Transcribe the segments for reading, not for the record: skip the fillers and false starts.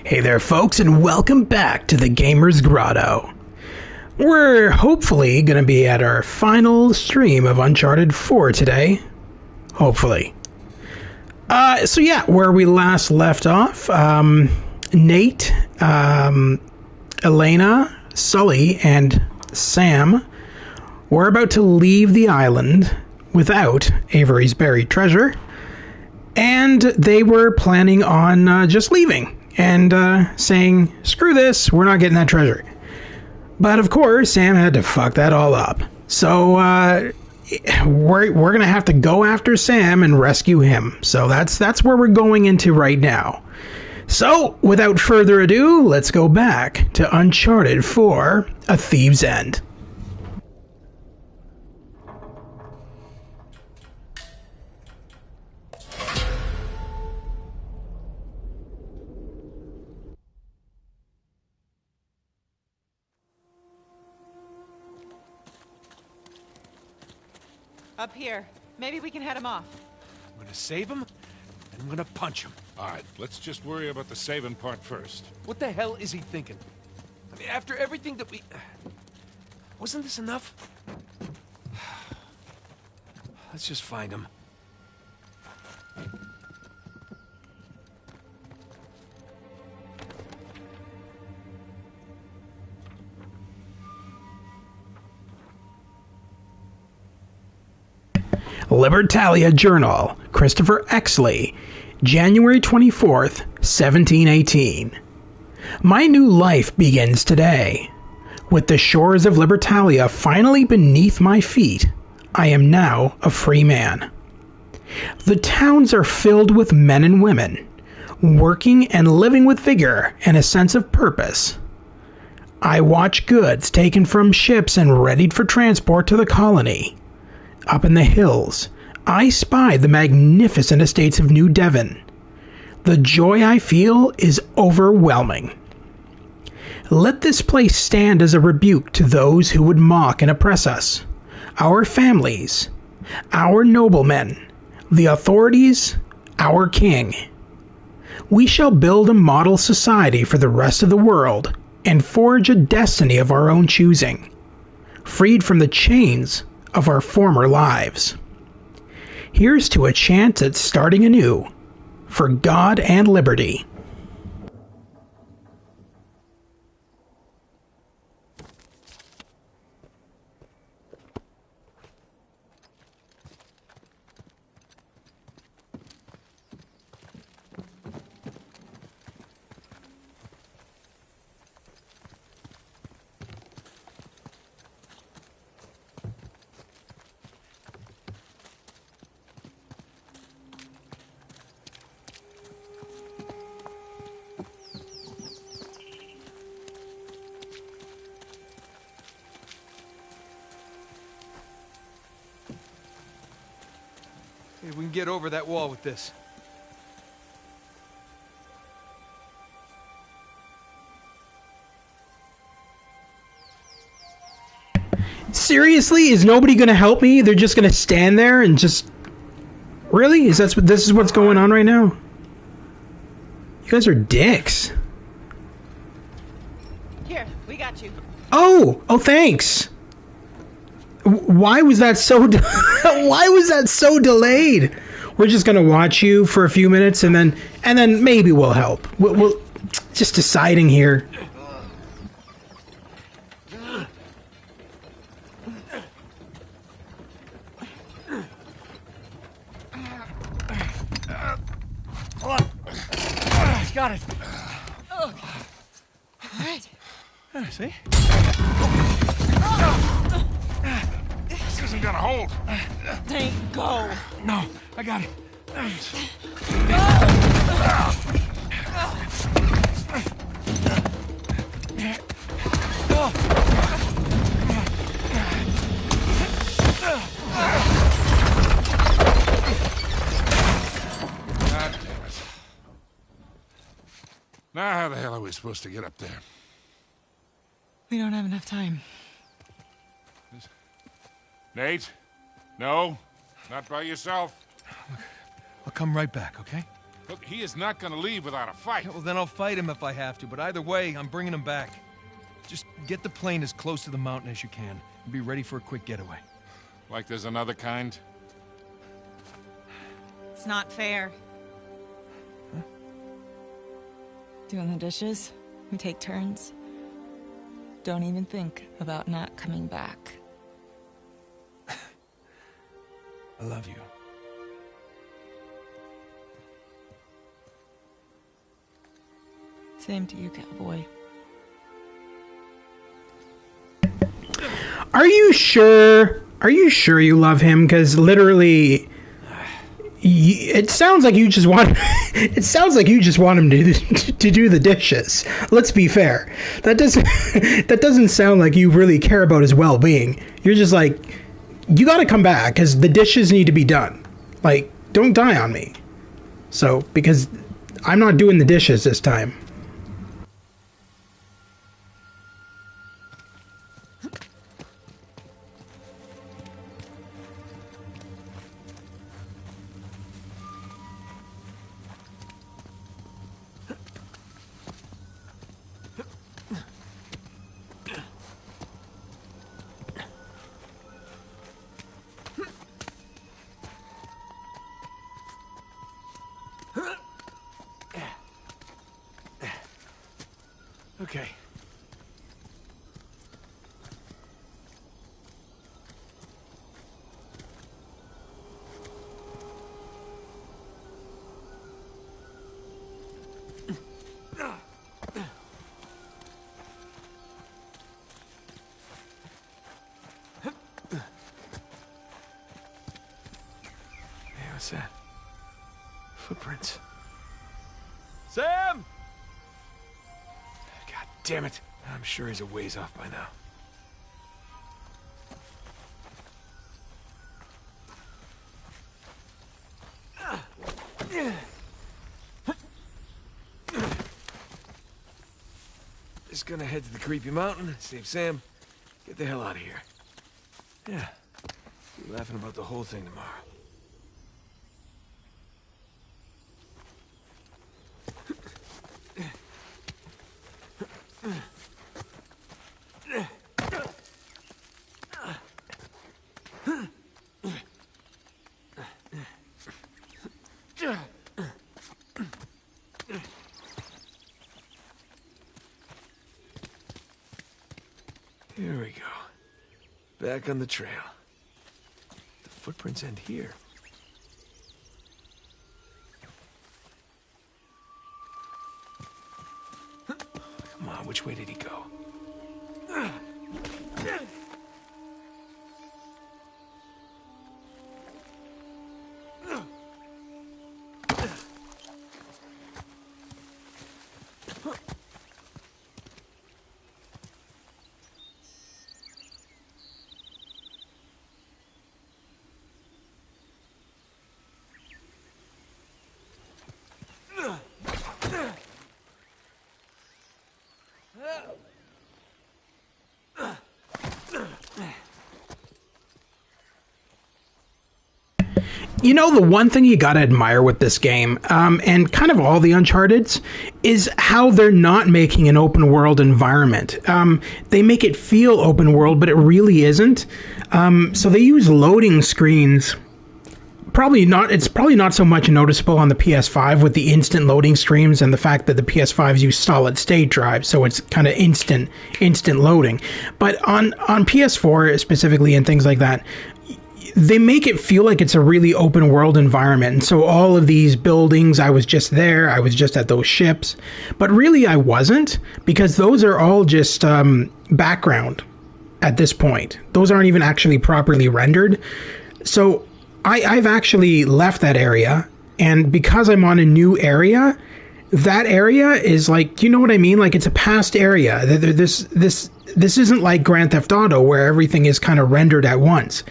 Hey there folks, and welcome back to the Gamer's Grotto. We're hopefully going to be at our final stream of Uncharted 4 today. Hopefully. So yeah, where we last left off, Nate, Elena, Sully, and Sam were about to leave the island without Avery's buried treasure, and they were planning on just leaving and saying, screw this, we're not getting that treasure. But of course, Sam had to fuck that all up. So we're going to have to go after Sam and rescue him. So that's where we're going into right now. So without further ado, let's go back to Uncharted 4: A Thief's End. Up here. Maybe we can head him off. I'm gonna save him, and I'm gonna punch him. All right, let's just worry about the saving part first. What the hell is he thinking? I mean, after everything that we... Wasn't this enough? Let's just find him. Libertalia Journal, Christopher Exley, January 24th, 1718. My new life begins today. With the shores of Libertalia finally beneath my feet, I am now a free man. The towns are filled with men and women, working and living with vigor and a sense of purpose. I watch goods taken from ships and readied for transport to the colony. Up in the hills, I spy the magnificent estates of New Devon. The joy I feel is overwhelming. Let this place stand as a rebuke to those who would mock and oppress us, our families, our noblemen, the authorities, our king. We shall build a model society for the rest of the world and forge a destiny of our own choosing, freed from the chains of our former lives. Here's to a chance at starting anew, for God and liberty. Hey, we can get over that wall with this. Seriously? Is nobody going to help me? They're just going to stand there and just... Really? This is what's going on right now? You guys are dicks. Here, we got you. Oh, thanks. Why was that so why was that so delayed? We're just going to watch you for a few minutes and then maybe we'll help. We'll just deciding here. Got it. All right. See? This isn't gonna hold. Dang, go. No, I got it. God damn it. Now how the hell are we supposed to get up there? We don't have enough time. Nate? No? Not by yourself? I'll come right back, okay? Look, he is not gonna leave without a fight. Yeah, well, then I'll fight him if I have to, but either way, I'm bringing him back. Just get the plane as close to the mountain as you can, and be ready for a quick getaway. Like there's another kind? It's not fair. Huh? Doing the dishes, we take turns. Don't even think about not coming back. I love you. Same to you, cowboy. Are you sure? Are you sure you love him? Because literally, it sounds like you just want. It sounds like you just want him to do the dishes. Let's be fair. That doesn't sound like you really care about his well-being. You're just like, you got to come back because the dishes need to be done. Like, don't die on me. So, because I'm not doing the dishes this time. Okay. Hey, what's that? Footprints. Sam! God damn it. I'm sure he's a ways off by now. Just gonna head to the creepy mountain, save Sam, get the hell out of here. Yeah, be laughing about the whole thing tomorrow. Here we go. Back on the trail. The footprints end here. Come on, which way did he go? You know, the one thing you gotta admire with this game, and kind of all the Uncharted's, is how they're not making an open world environment. They make it feel open world, but it really isn't. So they use loading screens. It's probably not so much noticeable on the PS5 with the instant loading screens and the fact that the PS5s use solid state drives, so it's kind of instant loading. But on PS4 specifically and things like that, they make it feel like it's a really open world environment. And so all of these buildings, I was just there, I was just at those ships. But really I wasn't, because those are all just background at this point. Those aren't even actually properly rendered. So I've actually left that area, and because I'm on a new area, that area is like, you know what I mean? Like, it's a past area. This isn't like Grand Theft Auto where everything is kind of rendered at once.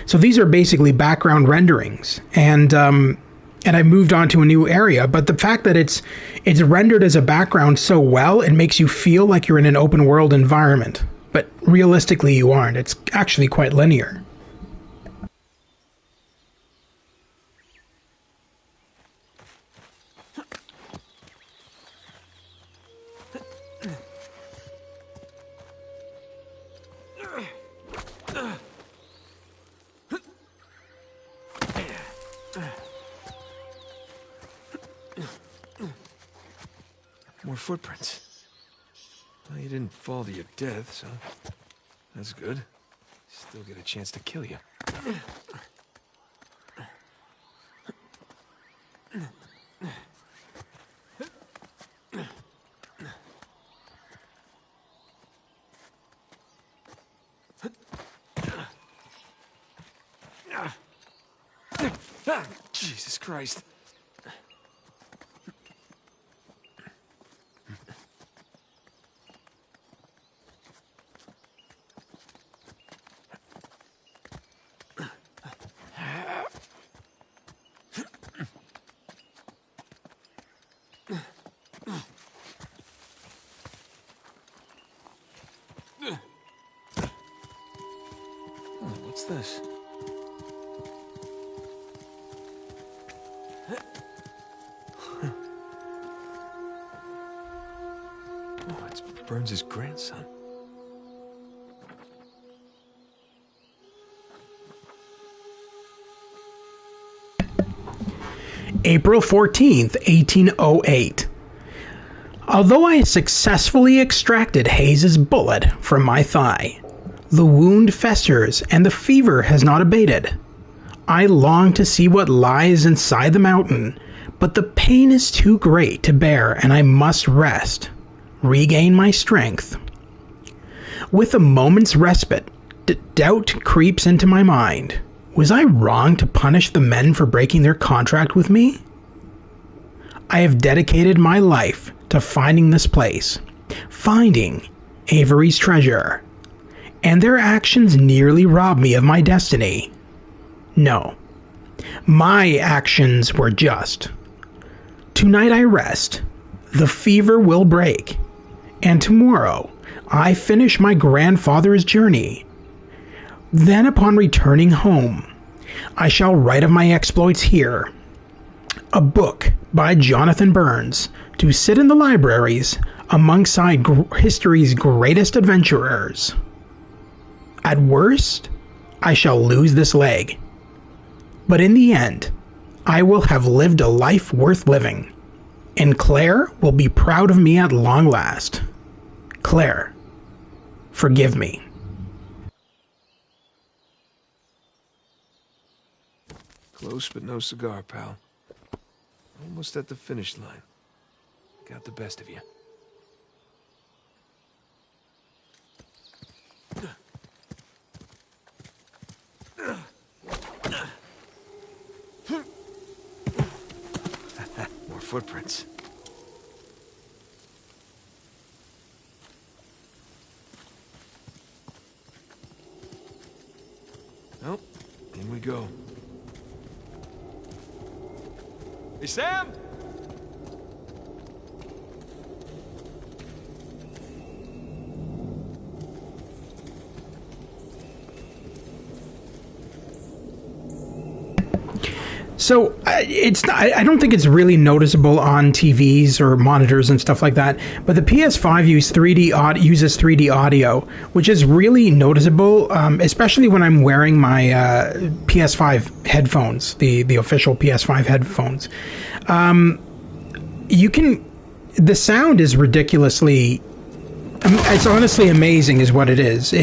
So these are basically background renderings, and I moved on to a new area. But the fact that it's rendered as a background so well, it makes you feel like you're in an open world environment. But realistically, you aren't. It's actually quite linear. More footprints. Well, you didn't fall to your death, so that's good. Still get a chance to kill you. Jesus Christ. What's this? Oh, it's Burns' grandson. April 14th, 1808. Although I successfully extracted Hayes's bullet from my thigh, the wound festers and the fever has not abated. I long to see what lies inside the mountain, but the pain is too great to bear and I must rest, regain my strength. With a moment's respite, doubt creeps into my mind. Was I wrong to punish the men for breaking their contract with me? I have dedicated my life to finding this place, finding Avery's treasure, and their actions nearly robbed me of my destiny. No, my actions were just. Tonight I rest, the fever will break, and tomorrow I finish my grandfather's journey. Then upon returning home, I shall write of my exploits here, a book by Jonathan Burns to sit in the libraries alongside history's greatest adventurers. At worst, I shall lose this leg, but in the end, I will have lived a life worth living, and Claire will be proud of me at long last. Claire, forgive me. Close but no cigar, pal. Almost at the finish line. Got the best of you. More footprints. Well, in we go. Hey, Sam! So I don't think it's really noticeable on TVs or monitors and stuff like that, but the PS5 uses 3D audio, which is really noticeable, especially when I'm wearing my PS5 headphones, the official PS5 headphones. The sound is ridiculously, it's honestly amazing is what it is.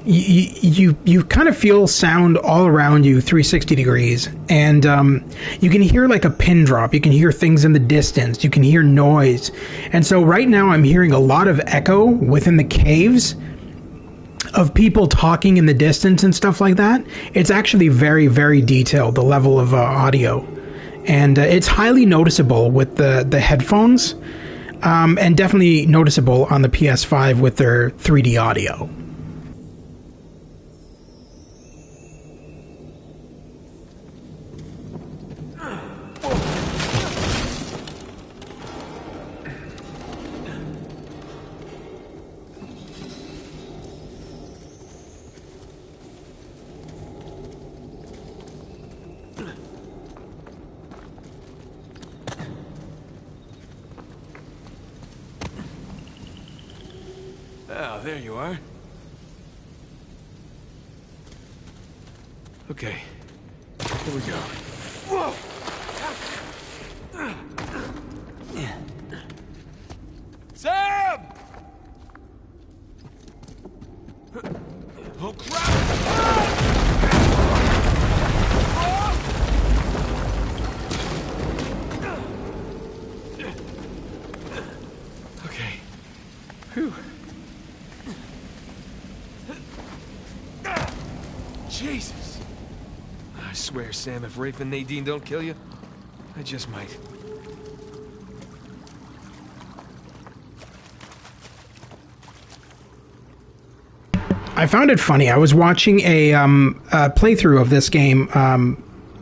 You kind of feel sound all around you 360 degrees, and you can hear like a pin drop, you can hear things in the distance, you can hear noise. And so right now I'm hearing a lot of echo within the caves of people talking in the distance and stuff like that. It's actually very, very detailed, the level of audio, and it's highly noticeable with the headphones, and definitely noticeable on the PS5 with their 3D audio. Oh, there you are. Okay, here we go. Whoa! Okay. Whew. Jesus. I swear, Sam, if Rafe and Nadine don't kill you, I just might. I found it funny. I was watching a playthrough of this game,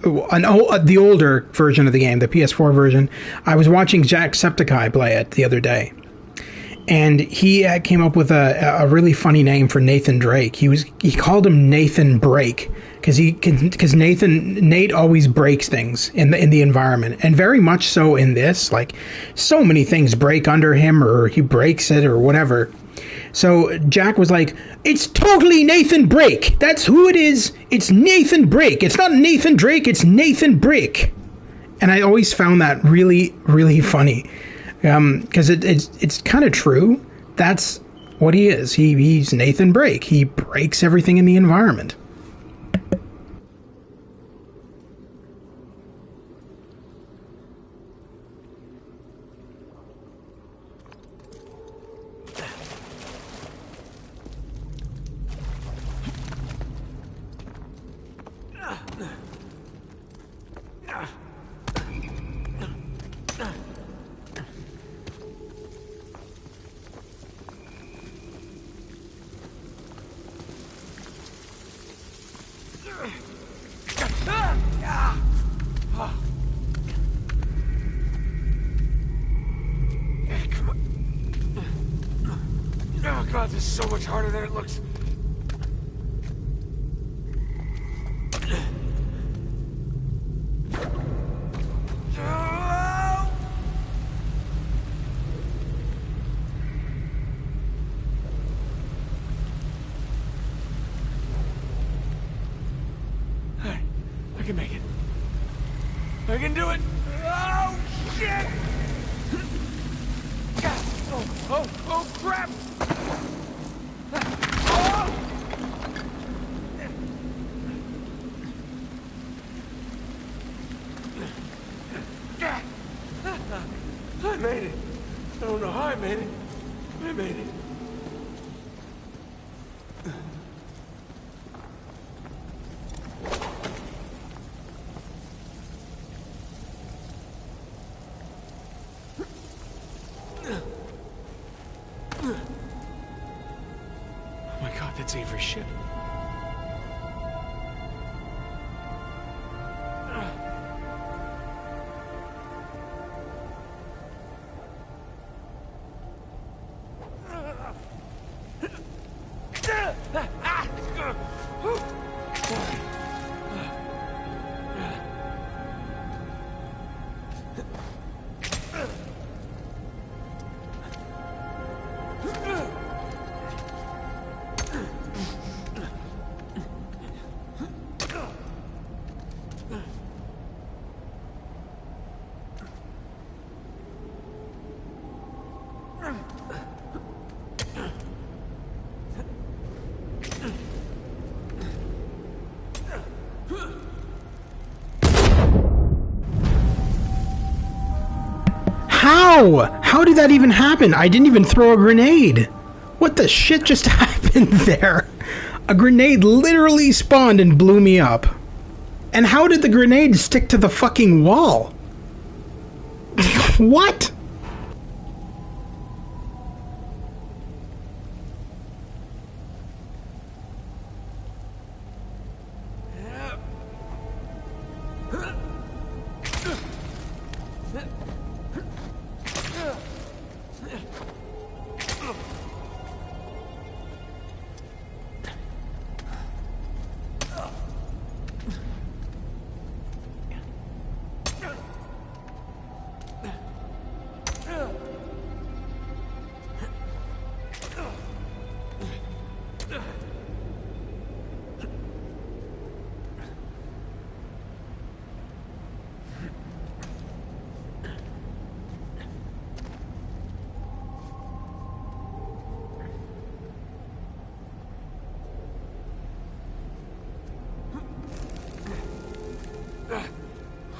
the older version of the game, the PS4 version. I was watching Jacksepticeye play it the other day, and he came up with a really funny name for Nathan Drake. He called him Nathan Break because Nate always breaks things in the environment, and very much so in this. Like, so many things break under him, or he breaks it, or whatever. So Jack was like, "It's totally Nathan Drake. That's who it is. It's Nathan Drake. It's not Nathan Drake. It's Nathan Drake." And I always found that really, really funny, because it's kind of true. That's what he is. He's Nathan Drake. He breaks everything in the environment. Oh God, this is so much harder than it looks. I can make it. I can do it. Oh shit! Oh crap! I made it. I don't know how I made it. I made it. Oh my God, that's Avery's ship. How? How did that even happen? I didn't even throw a grenade. What the shit just happened there? A grenade literally spawned and blew me up. And how did the grenade stick to the fucking wall? What?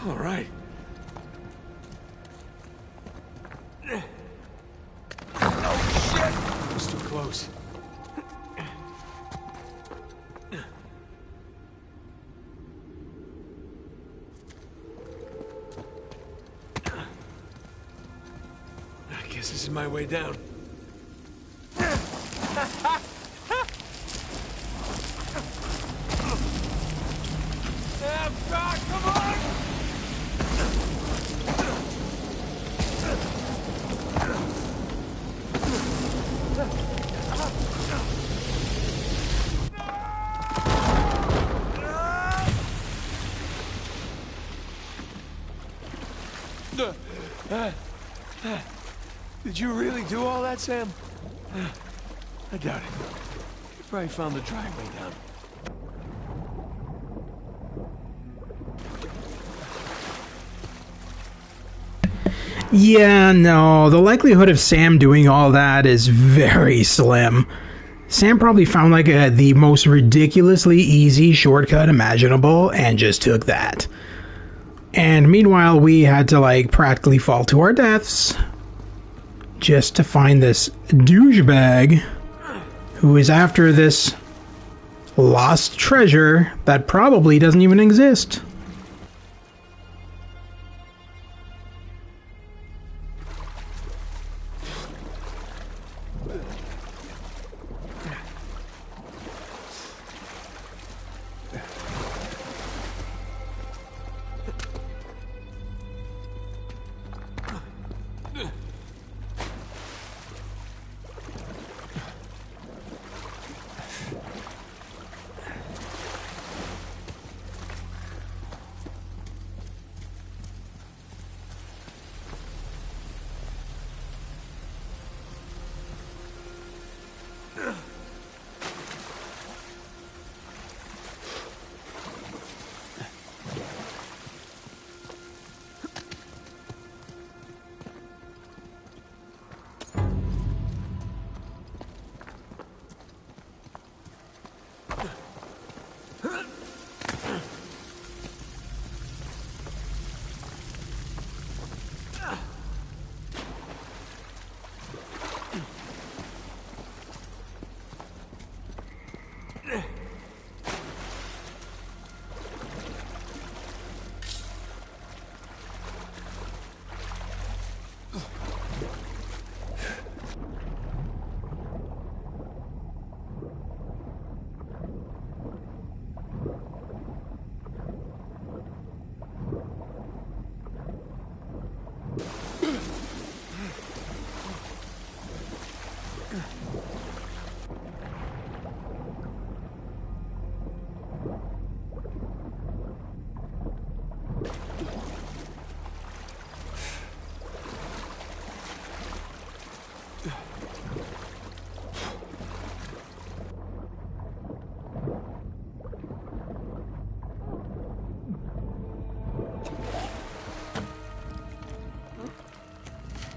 All right. Oh, shit! It's too close. I guess this is my way down. God, come on! Did you really do all that, Sam? I doubt it. You probably found the driveway down. Yeah, no, the likelihood of Sam doing all that is very slim. Sam probably found like the most ridiculously easy shortcut imaginable and just took that. And meanwhile, we had to like practically fall to our deaths just to find this douchebag who is after this lost treasure that probably doesn't even exist.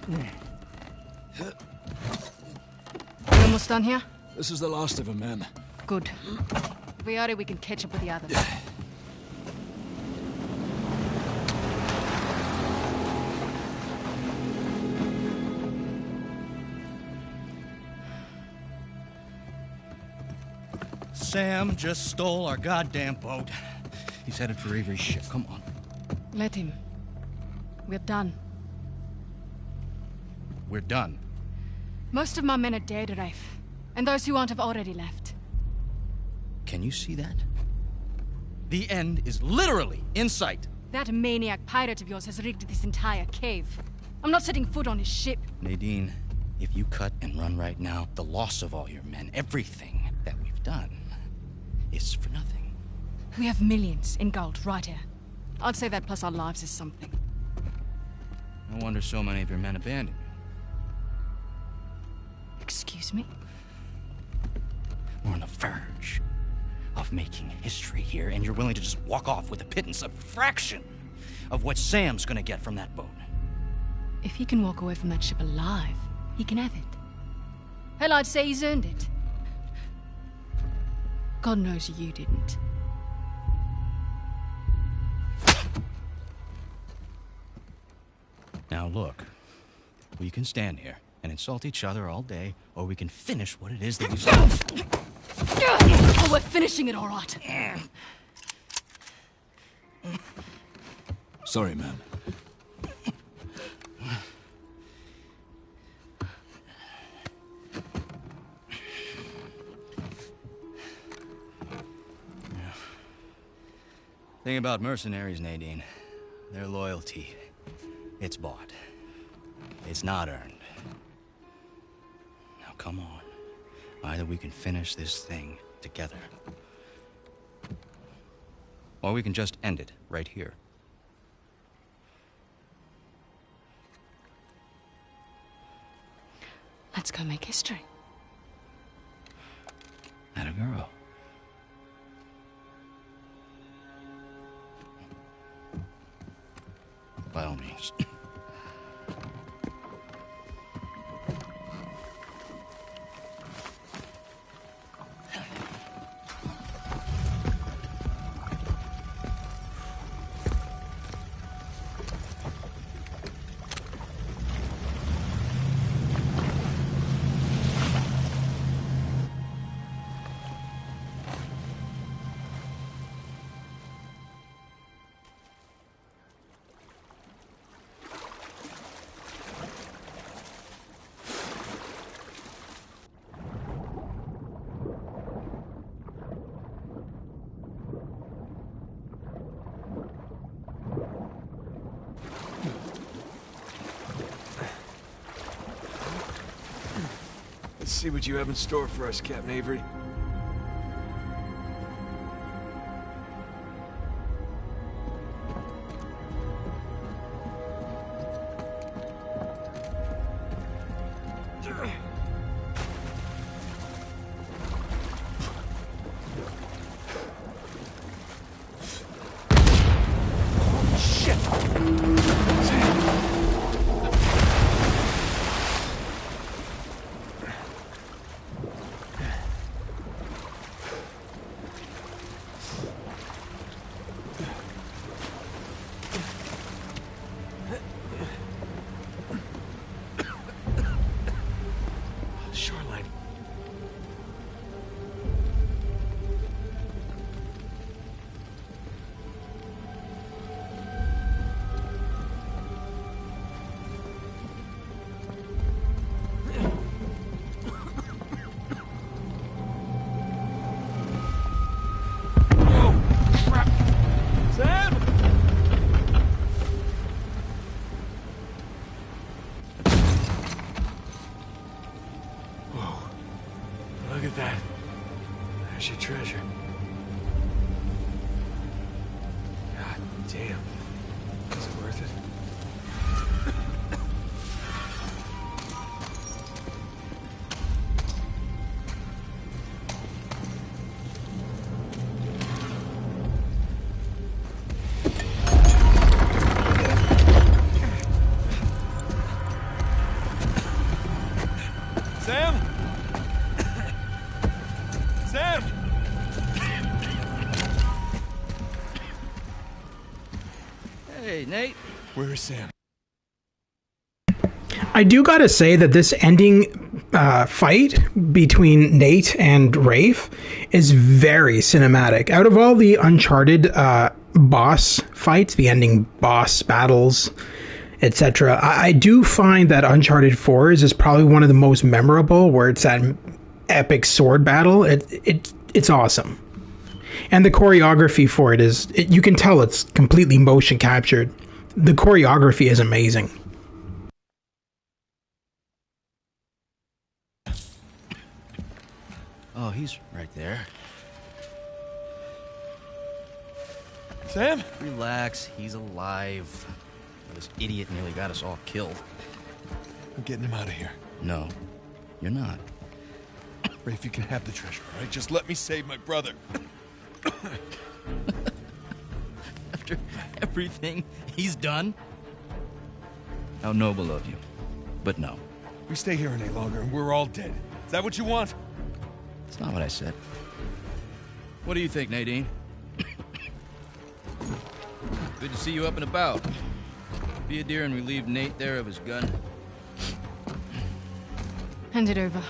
You almost done here? This is the last of them, ma'am. Good. If we are it, we can catch up with the others. Sam just stole our goddamn boat. He's headed for Avery's ship. Come on. Let him. We're done. We're done. Most of my men are dead, Rafe. And those who aren't have already left. Can you see that? The end is literally in sight. That maniac pirate of yours has rigged this entire cave. I'm not setting foot on his ship. Nadine, if you cut and run right now, the loss of all your men, everything that we've done, is for nothing. We have millions in gold right here. I'd say that plus our lives is something. No wonder so many of your men abandoned you. Excuse me? We're on the verge of making history here, and you're willing to just walk off with a pittance, a fraction of what Sam's gonna get from that boat. If he can walk away from that ship alive, he can have it. Hell, I'd say he's earned it. God knows you didn't. Now look, we can stand here and insult each other all day, or we can finish what it is that we... Oh, we're finishing it all right. Sorry, man. Thing about mercenaries, Nadine, their loyalty, it's bought. It's not earned. Now come on. Either we can finish this thing together, or we can just end it right here. Let's go make history. Atta girl. By all means. Let's see what you have in store for us, Captain Avery. Shoreline. Look at that. There's your treasure. God damn. Was it worth it? Sam? Sam! Hey, Nate. Where is Sam? I do gotta say that this ending fight between Nate and Rafe is very cinematic. Out of all the Uncharted boss fights, the ending boss battles, etc., I do find that Uncharted 4 is probably one of the most memorable, where it's that epic sword battle. It's awesome. And the choreography for it is, you can tell it's completely motion captured. The choreography is amazing. Oh, he's right there. Sam? Relax, he's alive. This idiot nearly got us all killed. I'm getting him out of here. No, you're not. Rafe, you can have the treasure, all right? Just let me save my brother. After everything he's done? How noble of you. But no, We stay here any longer and we're all dead. Is that what you want? it's not what I said. What do you think, Nadine? Good to see you up and about. Be a dear and relieve Nate there of his gun. Hand it over.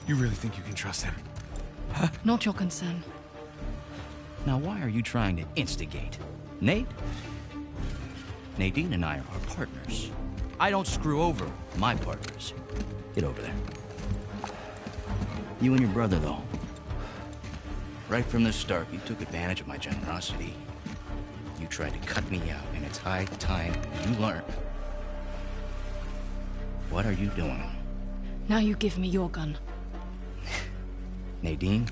You really think you can trust him? Not your concern. Now, why are you trying to instigate? Nate? Nadine and I are partners. I don't screw over my partners. Get over there. You and your brother, though. Right from the start, you took advantage of my generosity. You tried to cut me out, and it's high time you learn. What are you doing? Now you give me your gun. Nadine?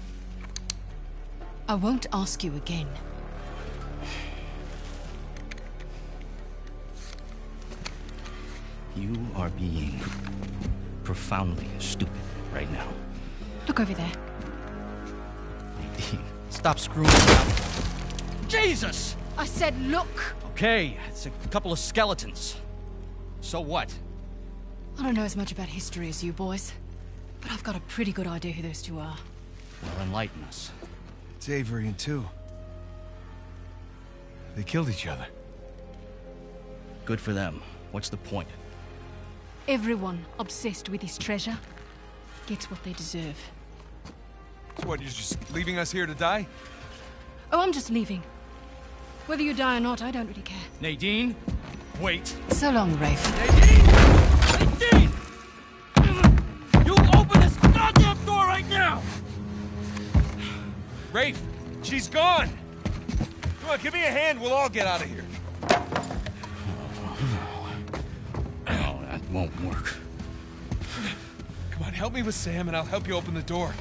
I won't ask you again. You are being profoundly stupid right now. Look over there. Nadine, stop screwing around. Jesus! I said look! Okay, it's a couple of skeletons. So what? I don't know as much about history as you boys, but I've got a pretty good idea who those two are. Well, enlighten us. It's Avery and two. They killed each other. Good for them. What's the point? Everyone obsessed with his treasure gets what they deserve. So what, you're just leaving us here to die? Oh, I'm just leaving. Whether you die or not, I don't really care. Nadine, wait. So long, Rafe. Nadine! Nadine! You open this goddamn door right now! Rafe, she's gone! Come on, give me a hand, we'll all get out of here. No, that won't work. Come on, help me with Sam and I'll help you open the door.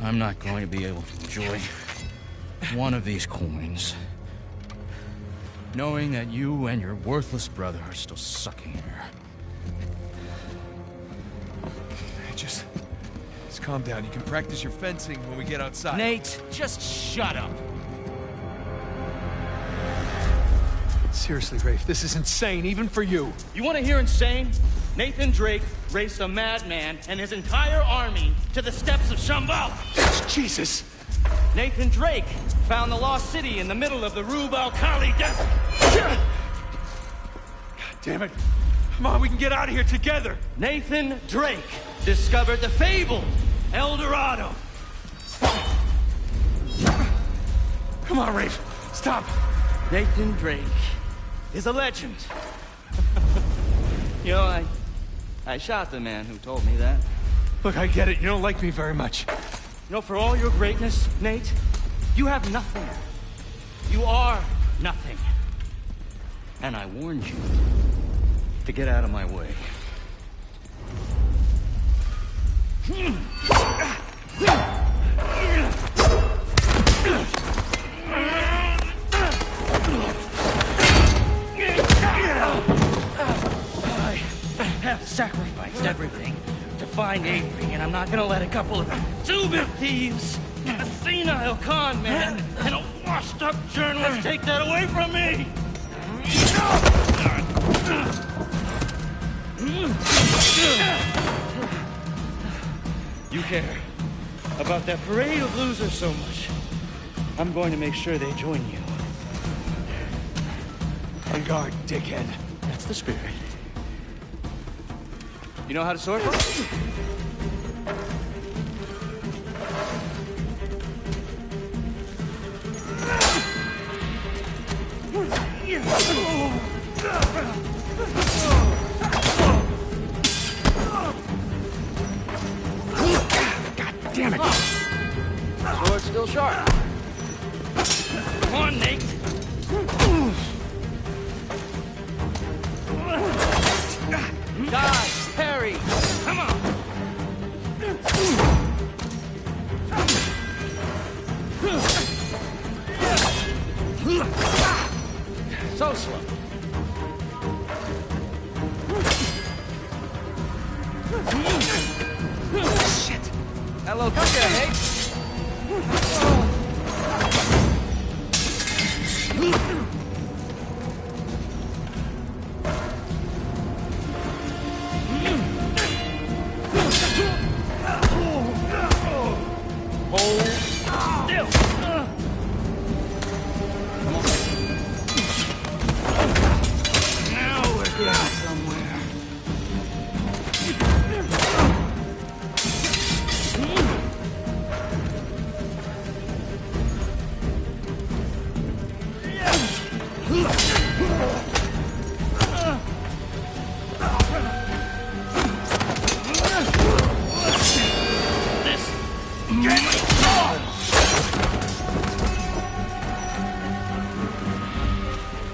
I'm not going to be able to enjoy one of these coins, knowing that you and your worthless brother are still sucking air. Just calm down. You can practice your fencing when we get outside. Nate, just shut up. Seriously, Rafe, this is insane, even for you. You want to hear insane? Nathan Drake raced a madman and his entire army to the steps of Shambhala. Jesus! Nathan Drake found the lost city in the middle of the Rub al-Khali desert. God damn it. Come on, we can get out of here together. Nathan Drake discovered the fabled El Dorado. Come on, Rafe. Stop. Nathan Drake is a legend. You know, I shot the man who told me that. Look, I get it. You don't like me very much. You know, for all your greatness, Nate, you have nothing. You are nothing. And I warned you to get out of my way. I have sacrificed everything to find Avery, and I'm not gonna let a couple of two-bit thieves, a senile con man, and a washed-up journalist take that away from me! You care about that parade of losers so much. I'm going to make sure they join you. On guard, dickhead. That's the spirit. You know how to sword fight? God damn it. Sword's still sharp. Come on, Nate. Die, Harry. Come on. So slow. Shit. Hello, come here, Nate. Hold still. Come on.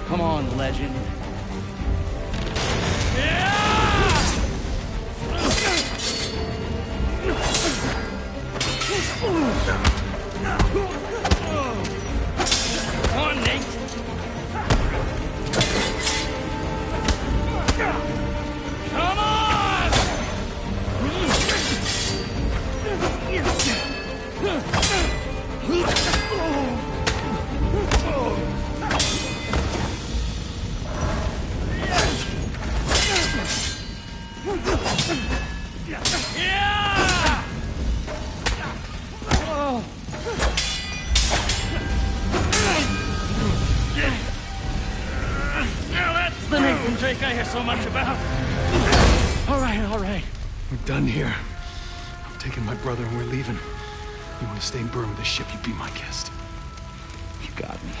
Come on, legend. Come on, Nate. Come on! Yeah! Oh. Now that's the Nathan Drake I hear so much about. All right. We're done here. I'm taking my brother and we're leaving. You want to stay and burn with the ship, you be my guest. You got me.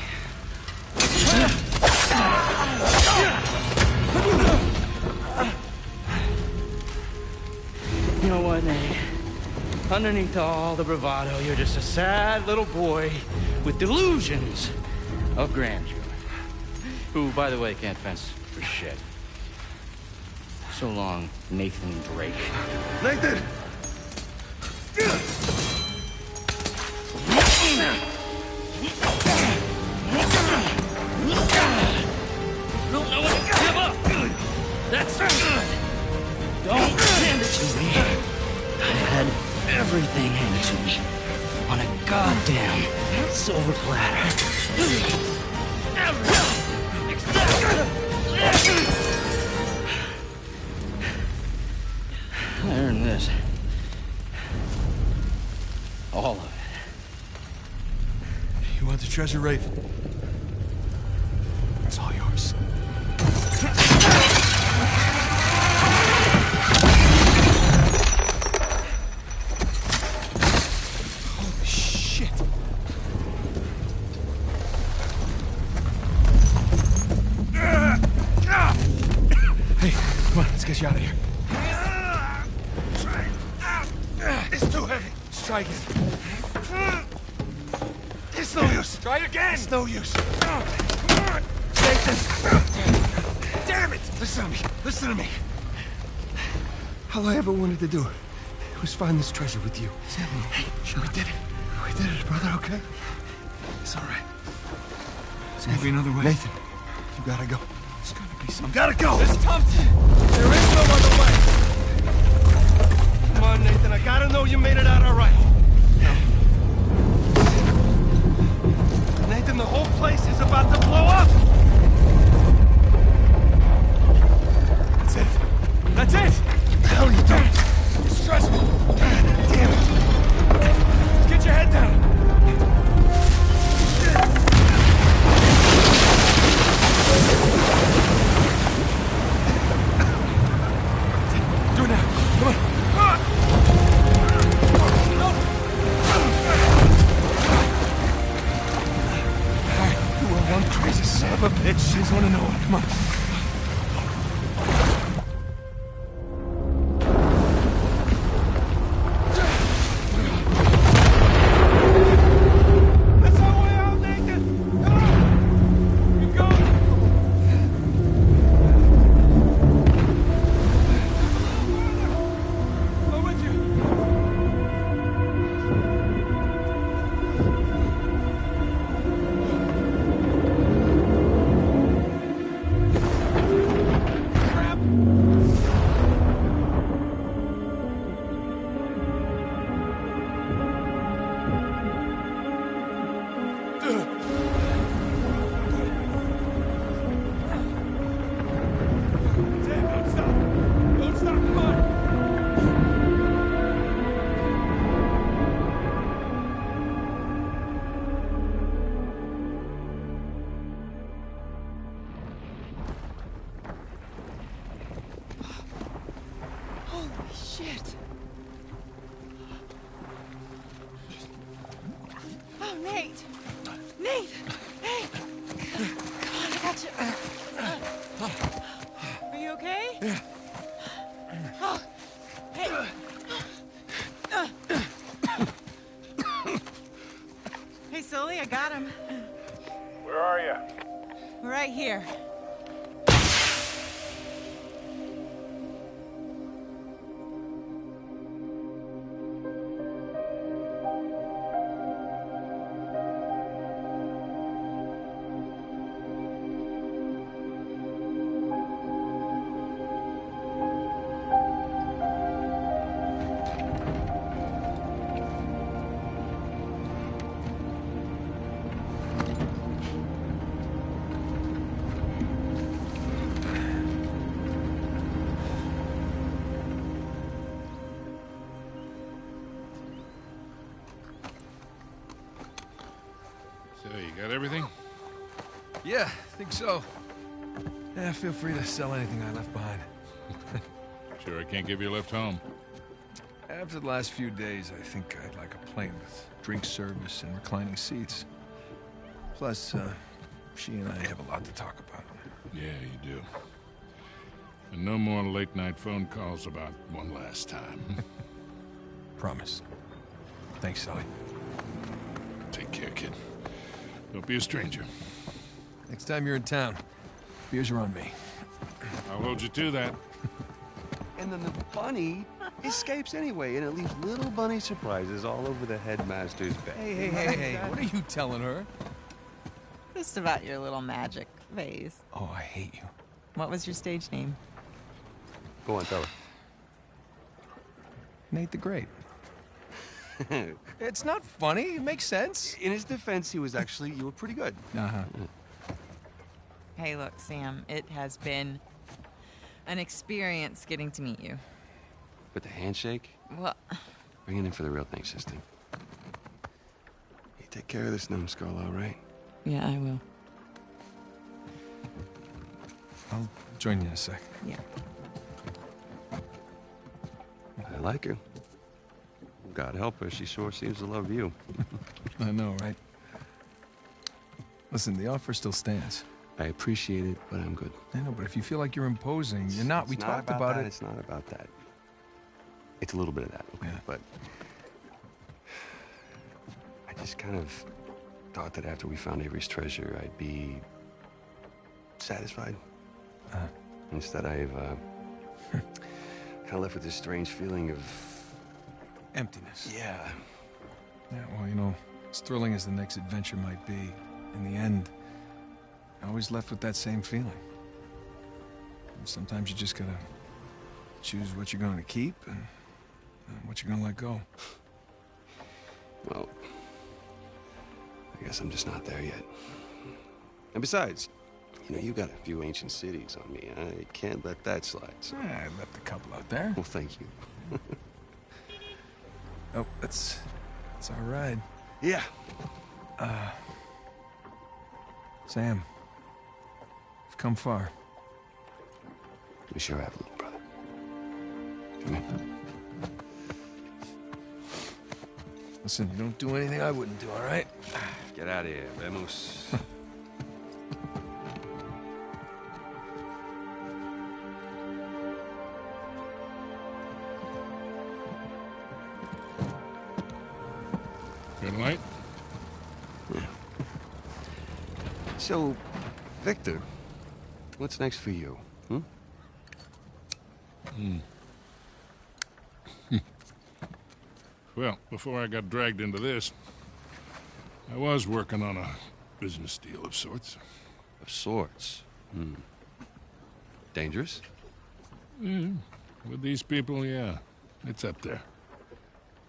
You know what, Nate? Underneath all the bravado, you're just a sad little boy with delusions of grandeur. Who, by the way, can't fence for shit. So long, Nathan Drake. Nathan! Don't know when to give up. That's good. Don't hand it to me. I had everything handed to me on a goddamn silver platter. I earned this. All of it. You want the treasure, Rafe? It's all yours. Holy shit. Hey, come on, let's get you out of here. It's too heavy. Let's try again. It's no use. Try again. It's no use. Come on. Nathan. Damn it. Listen to me. Listen to me. All I ever wanted to do was find this treasure with you. Sam, we did it. We did it, brother, okay? It's all right. There's gotta be another way. Nathan, you gotta go. There's gotta be some. Gotta go. It's tough. There is no other way. Come on, Nathan. I gotta know you made it out all right. No. Nathan, the whole place is about to blow up. That's it. That's it. What the hell are you doing? It's stressful. Damn it. Get your head down. Do it now. Come on. One crazy son of a bitch. You just want to know it. Come on. That's our way out, Nathan. Come on. Keep going. Go with you. Shit. Oh, Nate. Nate. Hey. Come on, I got you. Are you okay? Yeah. Oh. Hey. Hey, Sully, I got him. Where are you? Right here. So, you got everything? Yeah, I think so. Yeah, feel free to sell anything I left behind. Sure I can't give you a lift home. After the last few days, I think I'd like a plane with drink service and reclining seats. Plus, she and I have a lot to talk about. Yeah, you do. And no more late-night phone calls about one last time. Promise. Thanks, Sully. Take care, kid. Don't be a stranger. Next time you're in town, beers are on me. I'll hold you to that. And then the bunny escapes anyway, and it leaves little bunny surprises all over the headmaster's bed. Hey, what are you telling her? Just about your little magic phase. Oh, I hate you. What was your stage name? Go on, tell Nate the Great. It's not funny. It makes sense. In his defense, you were pretty good. Uh-huh. Hey, look, Sam, it has been an experience getting to meet you. But the handshake, Well, bring it in for the real thing, sister. You take care of this numbskull, all right? yeah, I will. I'll join you in a sec. Yeah. I like her. God help her, she sure seems to love you. I know, right? Listen, the offer still stands. I appreciate it, but I'm good. I know, but if you feel like you're imposing, you're not. We It's talked not about that, it. It's not about that. It's a little bit of that, okay? Yeah. But I just kind of thought that after we found Avery's treasure, I'd be satisfied. Instead, I've kind of left with this strange feeling of Emptiness. yeah. Yeah, well, you know, as thrilling as the next adventure might be, in the end, I always left with that same feeling. And sometimes you just gotta choose what you're gonna keep and what you're gonna let go. Well, I guess I'm just not there yet. And besides, you know, you got a few ancient cities on me. I can't let that slide. So. I left a couple out there. Well, thank you. Oh, that's our ride. Yeah. Sam, you've come far. We sure have, little brother. Come here. Listen, you don't do anything I wouldn't do, all right? Get out of here, vamos. Good night. So, Victor, what's next for you? Well, before I got dragged into this, I was working on a business deal of sorts. Of sorts. Dangerous? With these people, yeah. It's up there.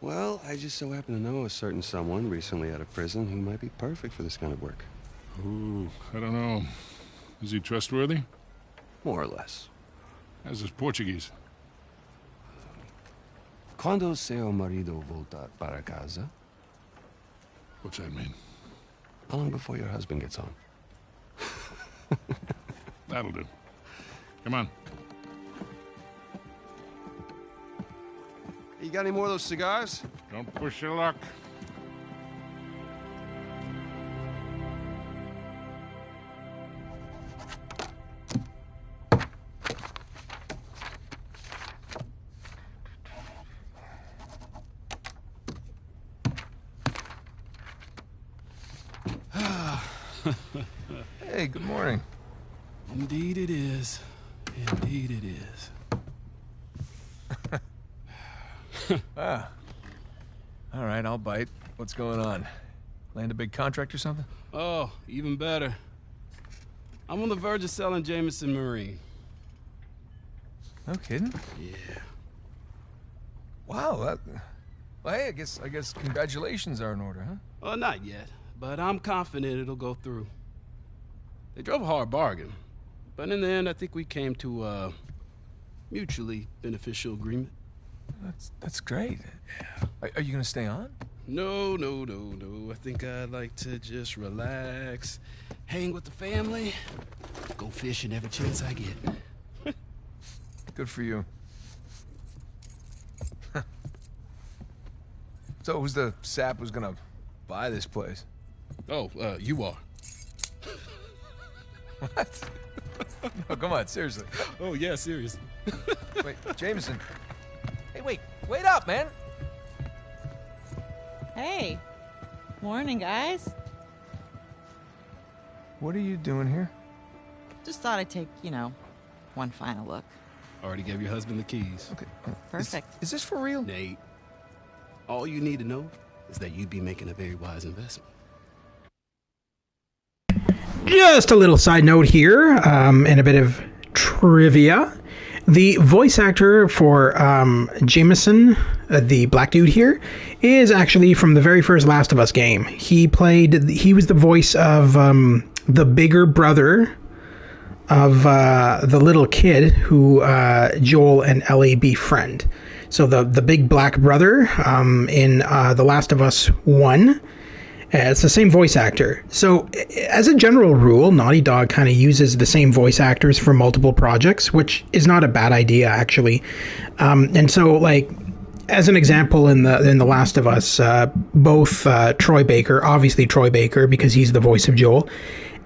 Well, I just so happen to know a certain someone recently out of prison who might be perfect for this kind of work. Ooh, I don't know. Is he trustworthy? More or less. How's his Portuguese? Quando seu marido volta para casa? What's that mean? How long before your husband gets home? That'll do. Come on. You got any more of those cigars? Don't push your luck. Hey, good morning. Indeed it is. Indeed it is. Ah. All right, I'll bite. What's going on? Land a big contract or something? Oh, even better. I'm on the verge of selling Jameson Marine. No kidding? Yeah. Wow, well, hey, I guess congratulations are in order, huh? Well, not yet, but I'm confident it'll go through. They drove a hard bargain, but in the end, I think we came to a mutually beneficial agreement. That's great. Are you gonna stay on? No. I think I'd like to just relax, hang with the family, go fishing every chance I get. Good for you. So who's the sap who's gonna buy this place? Oh, you are. What? No, come on, seriously. Oh, yeah, seriously. Wait, Jameson. Hey, wait up, man. Hey. Morning, guys. What are you doing here? Just thought I'd take, one final look. Already gave your husband the keys. Okay. Perfect. Is this for real? Nate, all you need to know is that you'd be making a very wise investment. Just a little side note here, and a bit of trivia. The voice actor for Jameson, the black dude here, is actually from the very first Last of Us game. He was the voice of the bigger brother of the little kid who Joel and Ellie befriend. So the big black brother in The Last of Us 1. It's the same voice actor. So, as a general rule, Naughty Dog kind of uses the same voice actors for multiple projects, which is not a bad idea, actually. And so, like, as an example, in the Last of Us, both Troy Baker, obviously Troy Baker, because he's the voice of Joel,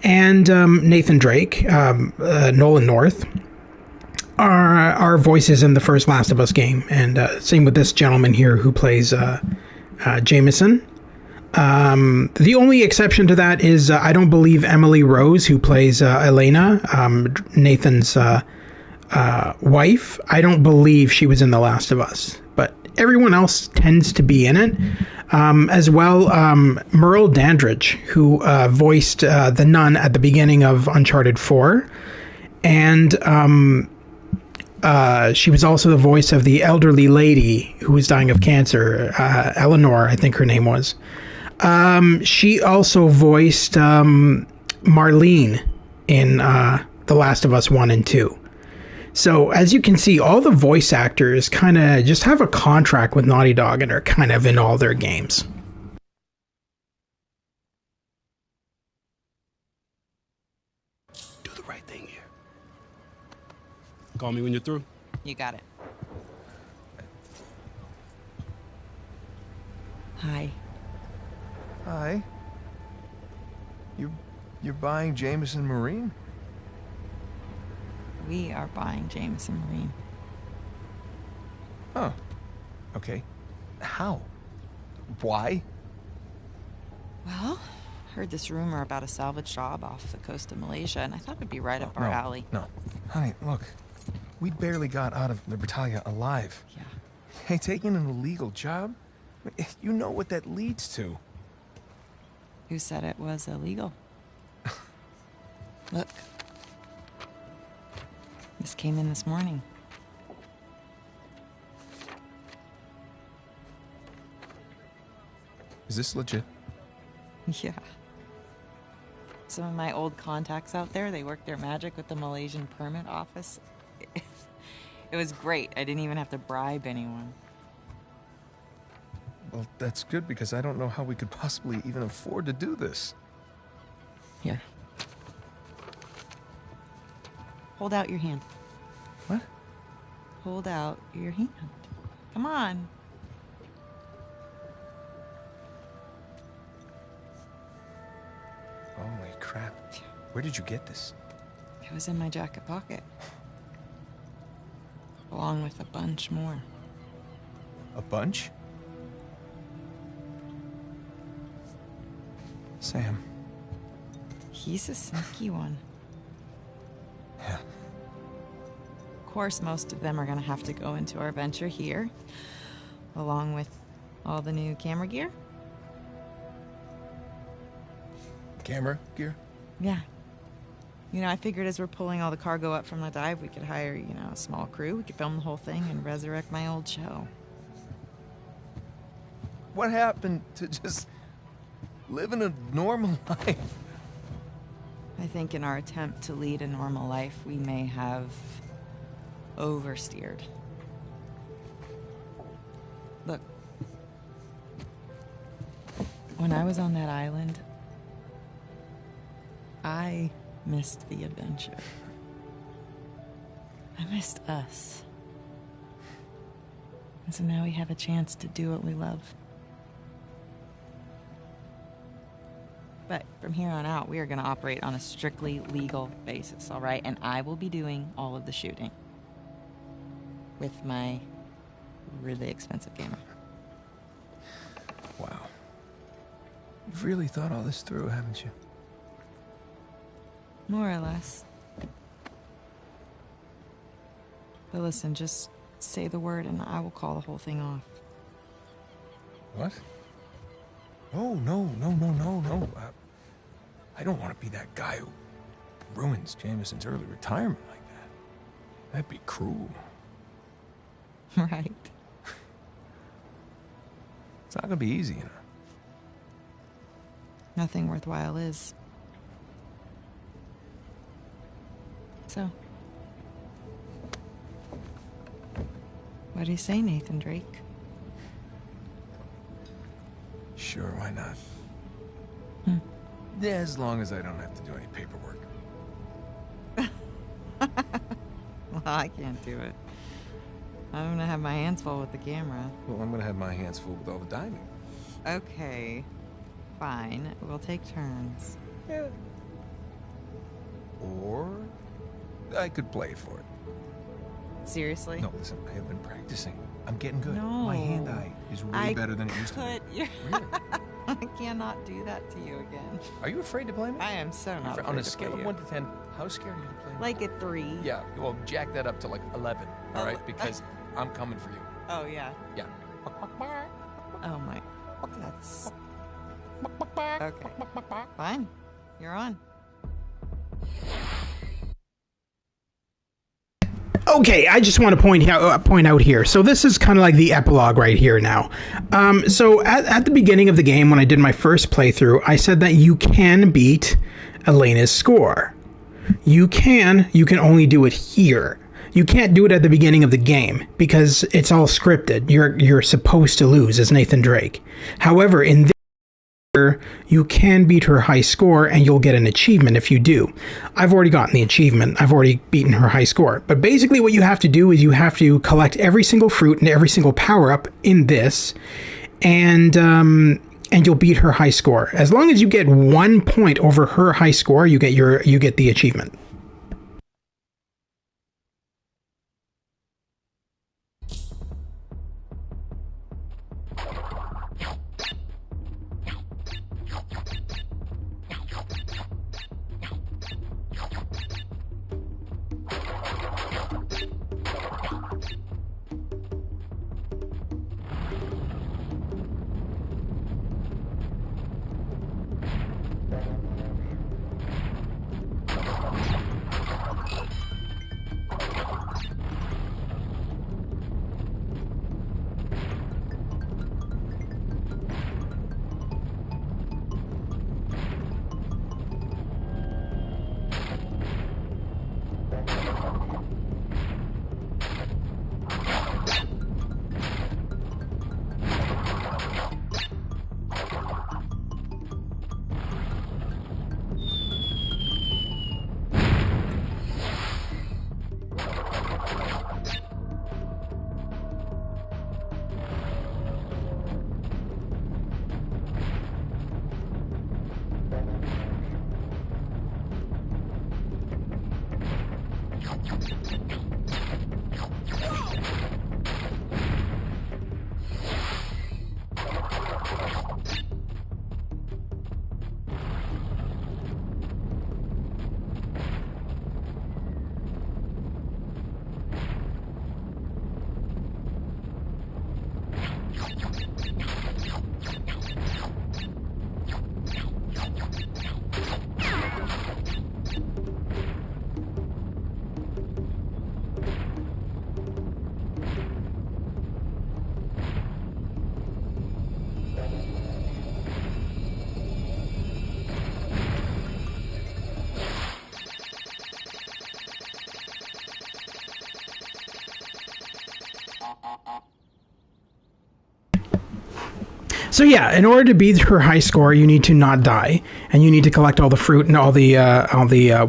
and Nathan Drake, Nolan North, are voices in the first Last of Us game. And same with this gentleman here who plays Jameson. The only exception to that is I don't believe Emily Rose, who plays Elena, Nathan's wife, I don't believe she was in The Last of Us, but everyone else tends to be in it. As well, Merle Dandridge, who voiced the nun at the beginning of Uncharted 4, and she was also the voice of the elderly lady who was dying of cancer, Eleanor, I think her name was. She also voiced Marlene in The Last of Us 1 and 2. So, as you can see, all the voice actors kind of just have a contract with Naughty Dog and are kind of in all their games. Do the right thing here. Call me when you're through. You got it. Hi. Hi. You're buying Jameson Marine? We are buying Jameson Marine. Oh. Okay. How? Why? Well, heard this rumor about a salvage job off the coast of Malaysia, and I thought it'd be right up our alley. No. Honey, look. We barely got out of Libertalia alive. Yeah. Hey, taking an illegal job? You know what that leads to. Who said it was illegal? Look. This came in this morning. Is this legit? Yeah. Some of my old contacts out there, they work their magic with the Malaysian permit office. It was great. I didn't even have to bribe anyone. Well, that's good because I don't know how we could possibly even afford to do this. Here. Hold out your hand. What? Hold out your hand. Come on. Holy crap. Where did you get this? It was in my jacket pocket. Along with a bunch more. A bunch? Sam. He's a sneaky one. Yeah. Of course, most of them are going to have to go into our venture here, along with all the new camera gear. Camera gear? Yeah. You know, I figured as we're pulling all the cargo up from the dive, we could hire, you know, a small crew. We could film the whole thing and resurrect my old show. What happened to just living a normal life? I think in our attempt to lead a normal life, we may have oversteered. Look, when I was on that island, I missed the adventure. I missed us. And so now we have a chance to do what we love. But from here on out, we are going to operate on a strictly legal basis, all right? And I will be doing all of the shooting with my really expensive camera. Wow. You've really thought all this through, haven't you? More or less. But listen, just say the word and I will call the whole thing off. What? Oh, no. I don't want to be that guy who ruins Jameson's early retirement like that. That'd be cruel. Right. It's not gonna be easy, you know. Nothing worthwhile is. So, what do you say, Nathan Drake? Sure, why not? Yeah, as long as I don't have to do any paperwork. Well, I can't do it. I'm gonna have my hands full with the camera. Well, I'm gonna have my hands full with all the diving. Okay, fine. We'll take turns. Yeah. Or I could play for it. Seriously? No, listen, I have been practicing. I'm getting good. No. My hand-eye is way better than it used to be. Really? I cannot do that to you again. Are you afraid to play me? I am so not afraid On a to scale play of you. 1 to 10, how scared are you to play me? Like a 3. Yeah, well, jack that up to like 11, all right? Because I'm coming for you. Oh, yeah. Yeah. Oh, my. That's... Okay. Fine. You're on. Okay, I just want to point out here. So this is kind of like the epilogue right here now. So at the beginning of the game, when I did my first playthrough, I said that you can beat Elena's score. You can only do it here. You can't do it at the beginning of the game because it's all scripted. You're supposed to lose as Nathan Drake. However, in this, you can beat her high score and you'll get an achievement if you do. I've already gotten the achievement. I've already beaten her high score. But basically what you have to do is you have to collect every single fruit and every single power-up in this, and you'll beat her high score. As long as you get 1 point over her high score, you get the achievement. So yeah, in order to beat her high score, you need to not die, and you need to collect all the fruit and all the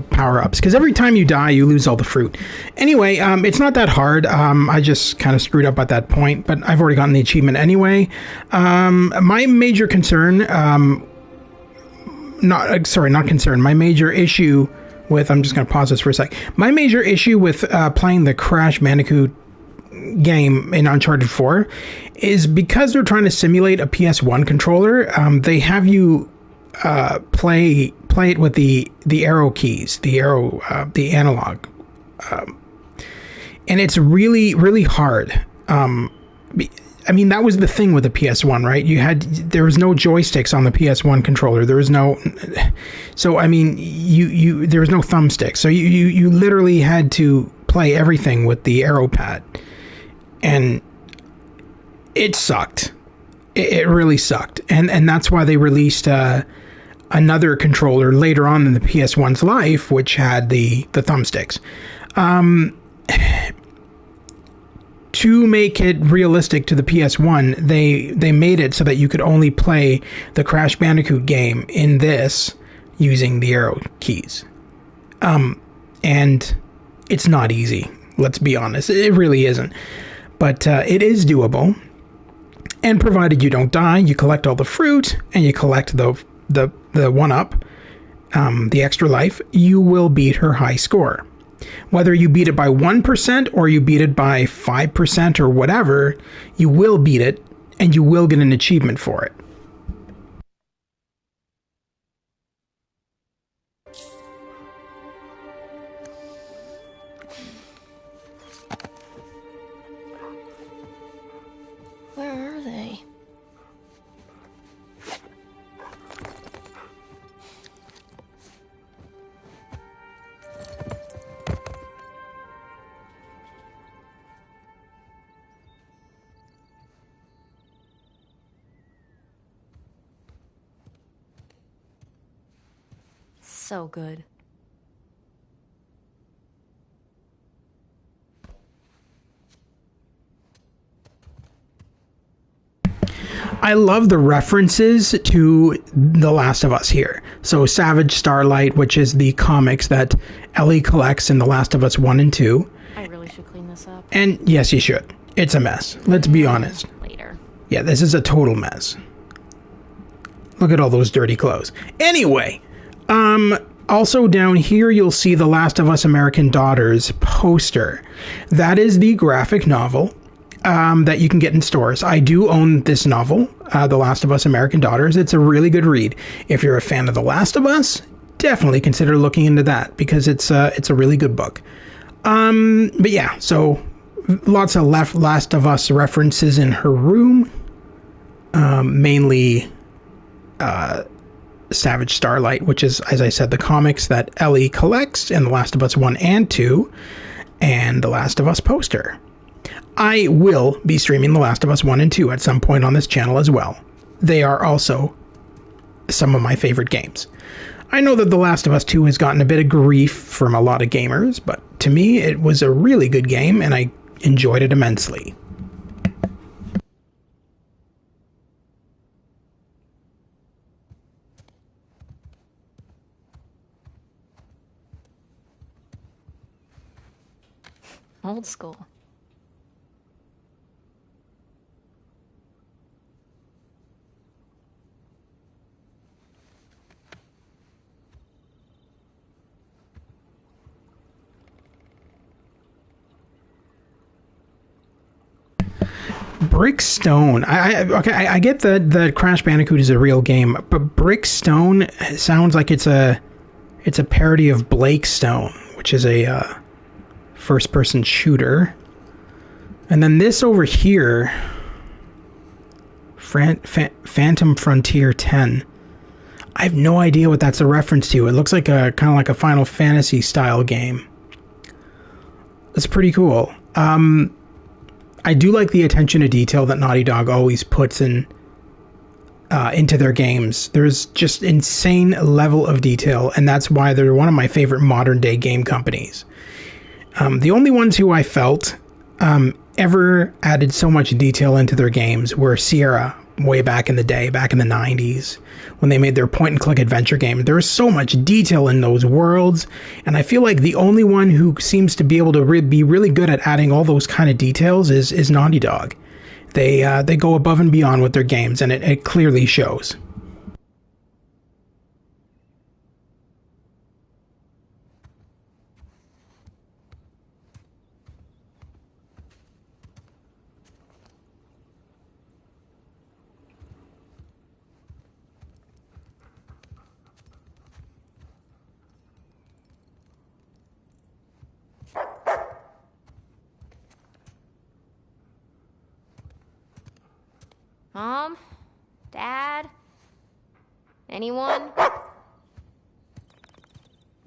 power-ups. Because every time you die, you lose all the fruit. Anyway, it's not that hard. I just kind of screwed up at that point, but I've already gotten the achievement anyway. My major concern, not concern. My major issue with, I'm just going to pause this for a sec. My major issue with playing the Crash Bandicoot game in Uncharted 4 is because they're trying to simulate a PS1 controller. They have you play it with the arrow keys, the analog, and it's really hard. I mean, that was the thing with the PS1, right? There was no joysticks on the PS1 controller. There was no, so I mean, there was no thumbstick. So you literally had to play everything with the arrow pad, and it sucked. It really sucked, and that's why they released another controller later on in the PS1's life, which had the thumbsticks. To make it realistic to the PS1, they made it so that you could only play the Crash Bandicoot game in this using the arrow keys. And it's not easy, let's be honest. It really isn't. But it is doable. And provided you don't die, you collect all the fruit, and you collect the 1-up, the extra life, you will beat her high score. Whether you beat it by 1% or you beat it by 5% or whatever, you will beat it, and you will get an achievement for it. Where are they? So good. I love the references to The Last of Us here. So Savage Starlight, which is the comics that Ellie collects in The Last of Us 1 and 2. I really should clean this up. And yes, you should. It's a mess. Let's be honest. Later. Yeah, this is a total mess. Look at all those dirty clothes. Anyway, also down here you'll see The Last of Us American Daughters poster. That is the graphic novel that you can get in stores. I do own this novel, The Last of Us American Daughters. It's a really good read. If you're a fan of The Last of Us, definitely consider looking into that because it's a really good book. But yeah, so lots of Last of Us references in her room. Mainly Savage Starlight, which is, as I said, the comics that Ellie collects in The Last of Us 1 and 2, and The Last of Us poster. I will be streaming The Last of Us 1 and 2 at some point on this channel as well. They are also some of my favorite games. I know that The Last of Us 2 has gotten a bit of grief from a lot of gamers, but to me it was a really good game and I enjoyed it immensely. Old school. Brickstone. I get that Crash Bandicoot is a real game, but Brickstone sounds like it's a parody of Blakestone, which is a first-person shooter. And then this over here, Phantom Frontier 10. I have no idea what that's a reference to. It looks like kind of like a Final Fantasy style game. It's pretty cool. I do like the attention to detail that Naughty Dog always puts into their games. There's just insane level of detail, and that's why they're one of my favorite modern day game companies. The only ones who I felt ever added so much detail into their games were Sierra way back in the day, back in the 90s, when they made their point-and-click adventure game. There's so much detail in those worlds, and I feel like the only one who seems to be able to be really good at adding all those kind of details is Naughty Dog. They go above and beyond with their games, and it clearly shows. Mom? Dad? Anyone?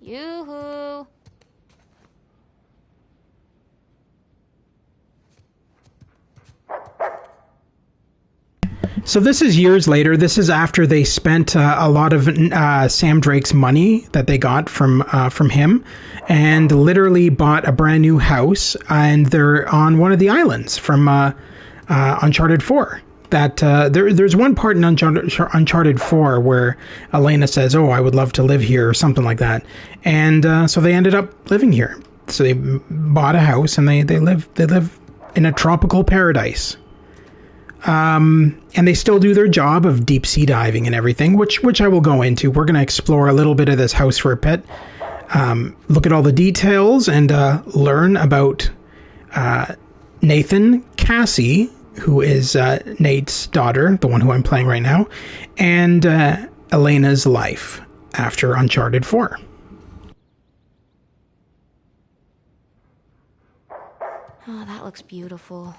Yoo-hoo! So this is years later. This is after they spent a lot of Sam Drake's money that they got from him, and literally bought a brand new house, and they're on one of the islands from Uncharted 4. That there's one part in Uncharted 4 where Elena says, "Oh, I would love to live here," or something like that, and so they ended up living here. So they bought a house and they live in a tropical paradise. And they still do their job of deep sea diving and everything, which I will go into. We're going to explore a little bit of this house for a bit, look at all the details, and learn about Nathan, Cassie, who is Nate's daughter, the one who I'm playing right now, and Elena's life after Uncharted 4. Oh, that looks beautiful.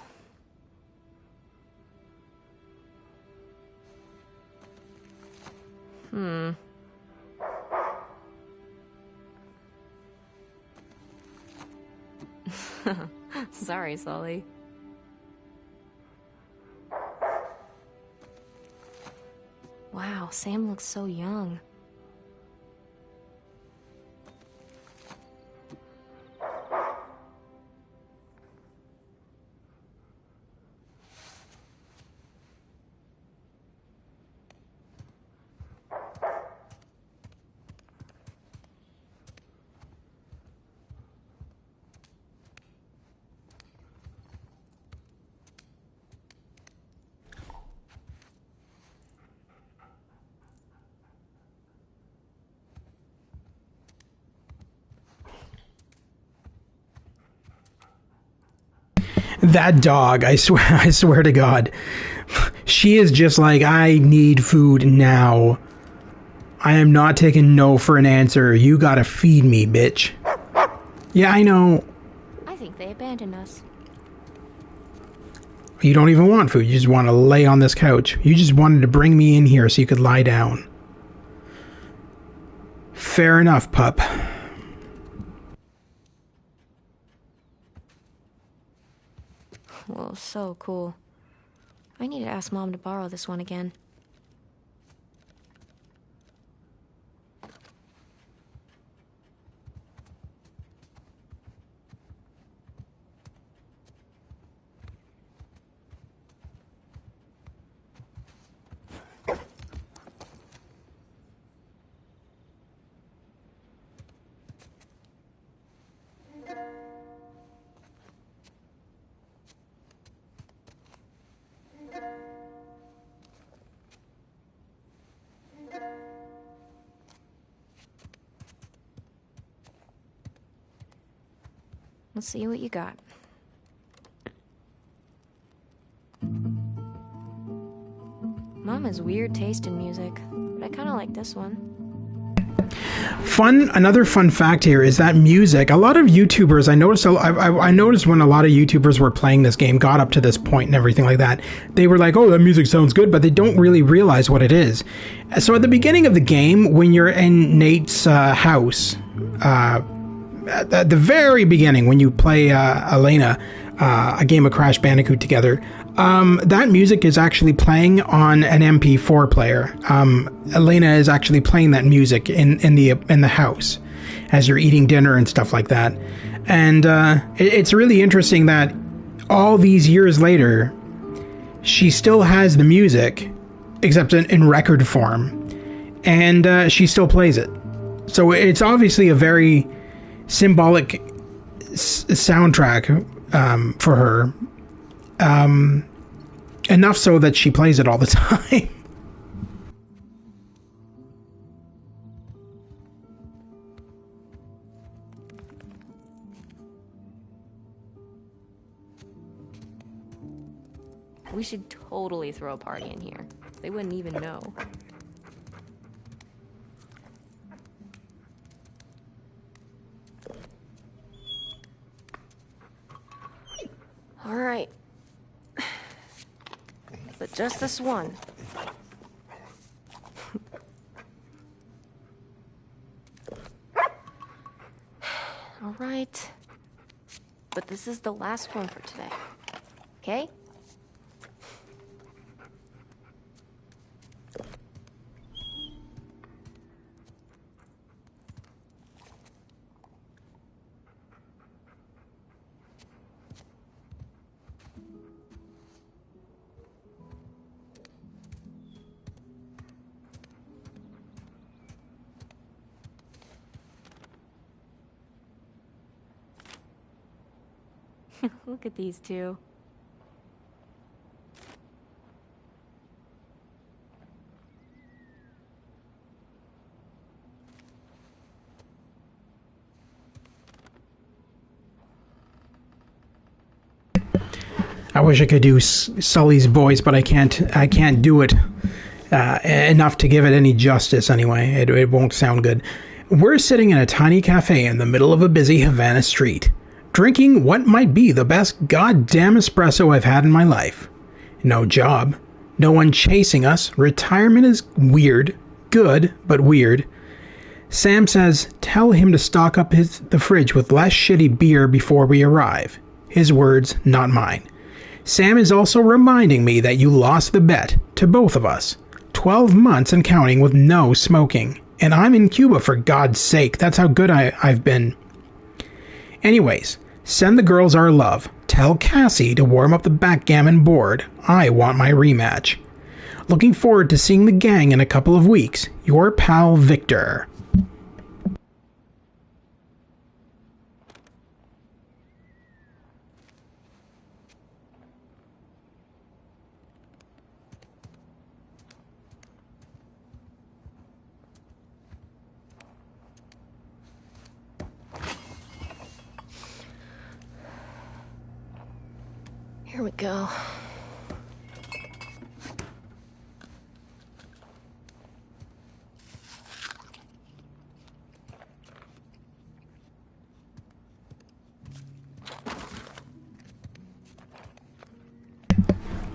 Sorry, Sully. Wow, Sam looks so young. That dog, I swear to God, she is just like, I need food now. I am not taking no for an answer. You gotta feed me, bitch. Yeah, I know. I think they abandoned us. You don't even want food. You just want to lay on this couch. You just wanted to bring me in here so you could lie down. Fair enough, pup. Whoa, so cool. I need to ask Mom to borrow this one again. Let's see what you got. Mom has weird taste in music, but I kind of like this one. Another fun fact here is that music, a lot of YouTubers, I noticed when a lot of YouTubers were playing this game, got up to this point and everything like that, they were like, oh, that music sounds good, but they don't really realize what it is. So at the beginning of the game, when you're in Nate's house, at the very beginning, when you play Elena, a game of Crash Bandicoot together, that music is actually playing on an MP4 player. Elena is actually playing that music in the house as you're eating dinner and stuff like that. And it's really interesting that all these years later, she still has the music, except in record form, and she still plays it. So it's obviously a very symbolic soundtrack for her. Enough so that she plays it all the time. We should totally throw a party in here. They wouldn't even know. All right. But just this one. All right. But this is the last one for today. Okay? Look at these two. I wish I could do Sully's voice, but I can't do it enough to give it any justice anyway. It won't sound good. We're sitting in a tiny cafe in the middle of a busy Havana street, drinking what might be the best goddamn espresso I've had in my life. No job. No one chasing us. Retirement is weird. Good, but weird. Sam says, tell him to stock up the fridge with less shitty beer before we arrive. His words, not mine. Sam is also reminding me that you lost the bet, to both of us. 12 months and counting with no smoking. And I'm in Cuba, for God's sake. That's how good I've been. Anyways, send the girls our love. Tell Cassie to warm up the backgammon board. I want my rematch. Looking forward to seeing the gang in a couple of weeks. Your pal Victor. Here we go.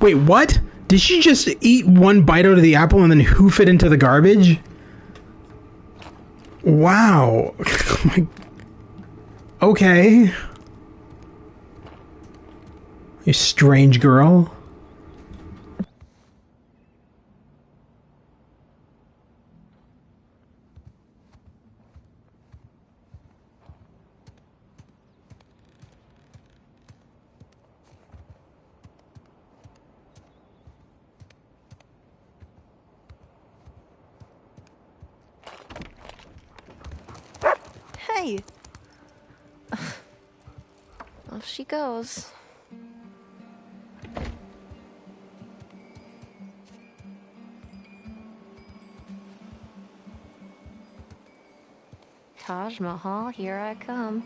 Wait, what? Did she just eat one bite out of the apple and then hoof it into the garbage? Wow. Okay. You strange girl. Hey! Off she goes. Taj Mahal, here I come.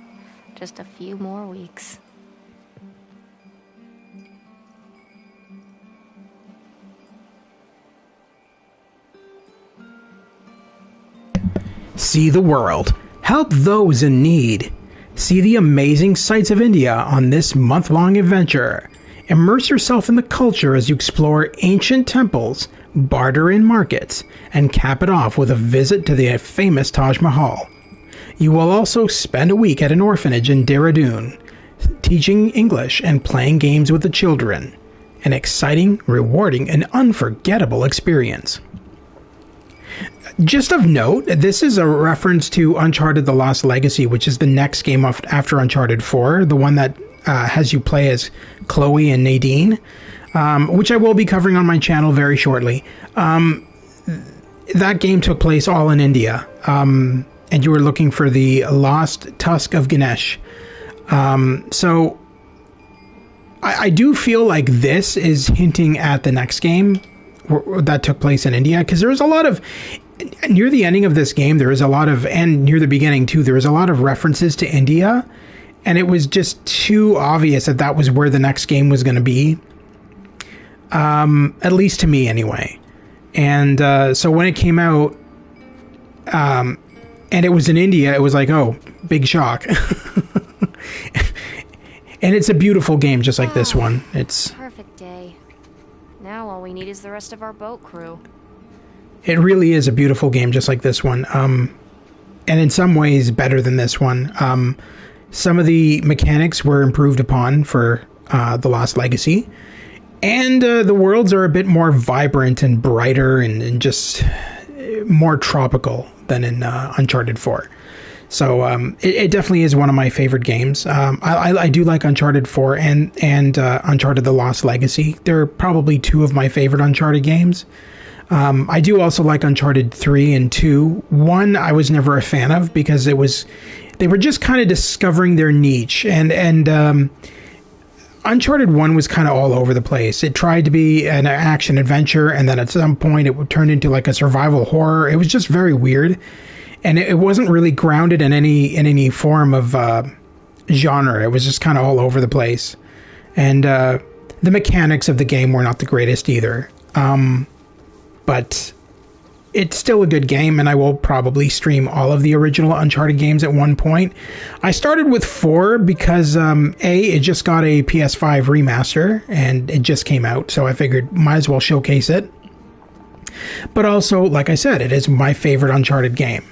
Just a few more weeks. See the world. Help those in need. See the amazing sights of India on this month-long adventure. Immerse yourself in the culture as you explore ancient temples, barter in markets, and cap it off with a visit to the famous Taj Mahal. You will also spend a week at an orphanage in Dehradun, teaching English and playing games with the children. An exciting, rewarding, and unforgettable experience. Just of note, this is a reference to Uncharted: The Lost Legacy, which is the next game after Uncharted 4, the one that has you play as Chloe and Nadine. which I will be covering on my channel very shortly. That game took place all in India, and you were looking for the lost tusk of Ganesh. So I do feel like this is hinting at the next game that took place in India, because there was a lot of, near the ending of this game, there is a lot of, and near the beginning too, there was a lot of references to India, and it was just too obvious that that was where the next game was going to be, at least to me anyway. And so when it came out, and it was in India, it was like, oh, big shock. And it's a beautiful game, just like this one. It's perfect day. Now all we need is the rest of our boat crew. It really is a beautiful game, just like this one. And in some ways, better than this one. Some of the mechanics were improved upon for The Lost Legacy. And the worlds are a bit more vibrant and brighter and just more tropical than in Uncharted 4. So it definitely is one of my favorite games. I do like Uncharted 4 and Uncharted The Lost Legacy. They're probably two of my favorite Uncharted games. I do also like Uncharted 3 and 2. 1 I was never a fan of because they were just kind of discovering their niche. And Uncharted 1 was kind of all over the place. It tried to be an action adventure, and then at some point it would turn into like a survival horror. It was just very weird. And it wasn't really grounded in any form of genre. It was just kind of all over the place. And the mechanics of the game were not the greatest either. But it's still a good game, and I will probably stream all of the original Uncharted games at one point. I started with 4 because, it just got a PS5 remaster, and it just came out, so I figured might as well showcase it. But also, like I said, it is my favorite Uncharted game.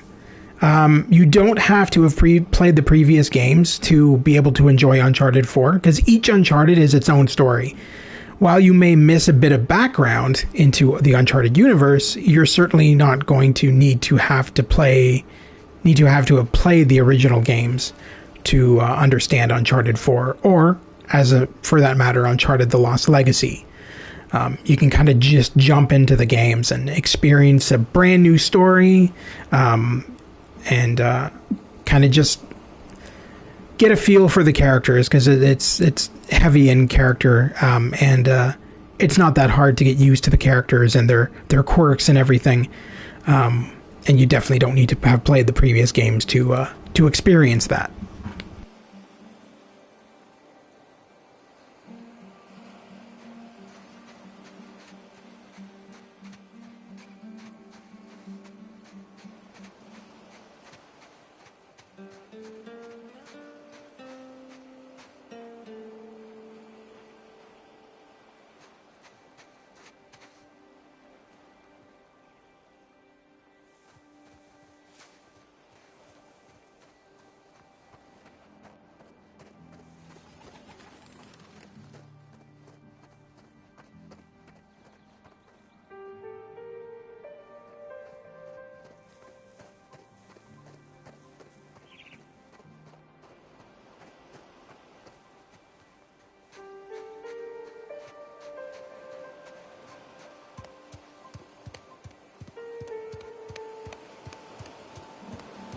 You don't have to have played the previous games to be able to enjoy Uncharted 4, because each Uncharted is its own story. While you may miss a bit of background into the Uncharted universe, you're certainly not going to need to have have played the original games to understand Uncharted 4, or, for that matter, Uncharted The Lost Legacy. You can kind of just jump into the games and experience a brand new story, and kind of just get a feel for the characters, because it's heavy in character, and it's not that hard to get used to the characters and their quirks and everything. And you definitely don't need to have played the previous games to experience that.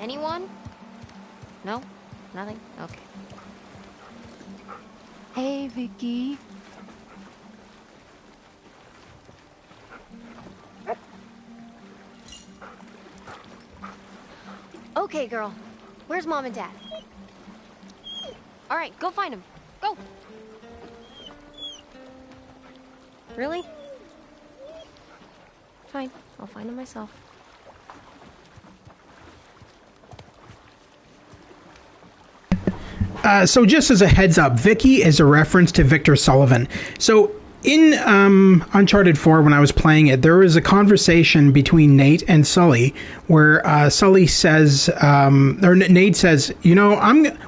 Anyone? No? Nothing? Okay. Hey, Vicky. Okay, girl. Where's Mom and Dad? All right, go find them. Go! Really? Fine. I'll find them myself. So just as a heads up, Vicky is a reference to Victor Sullivan. So in Uncharted 4, when I was playing it, there was a conversation between Nate and Sully where Sully says, or Nate says, you know,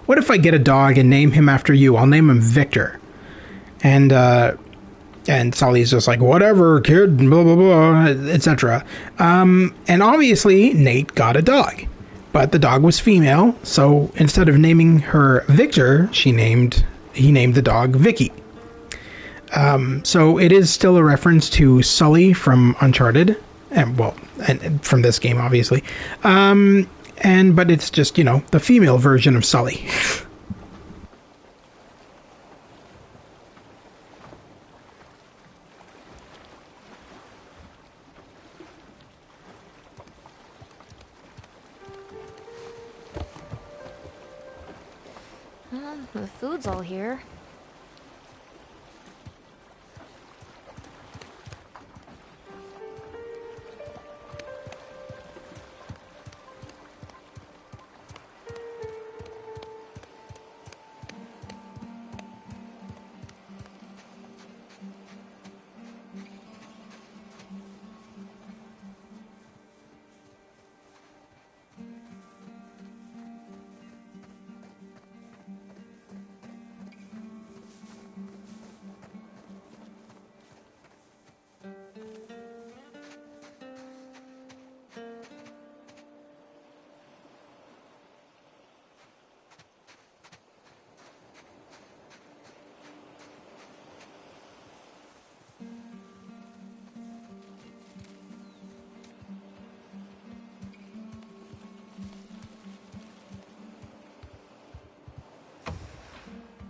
what if I get a dog and name him after you? I'll name him Victor. And Sully's just like, whatever, kid, blah, blah, blah, etc. And obviously, Nate got a dog. But the dog was female, so instead of naming her Victor, he named the dog Vicky. So it is still a reference to Sully from Uncharted, and from this game, obviously. But it's just, the female version of Sully. The food's all here.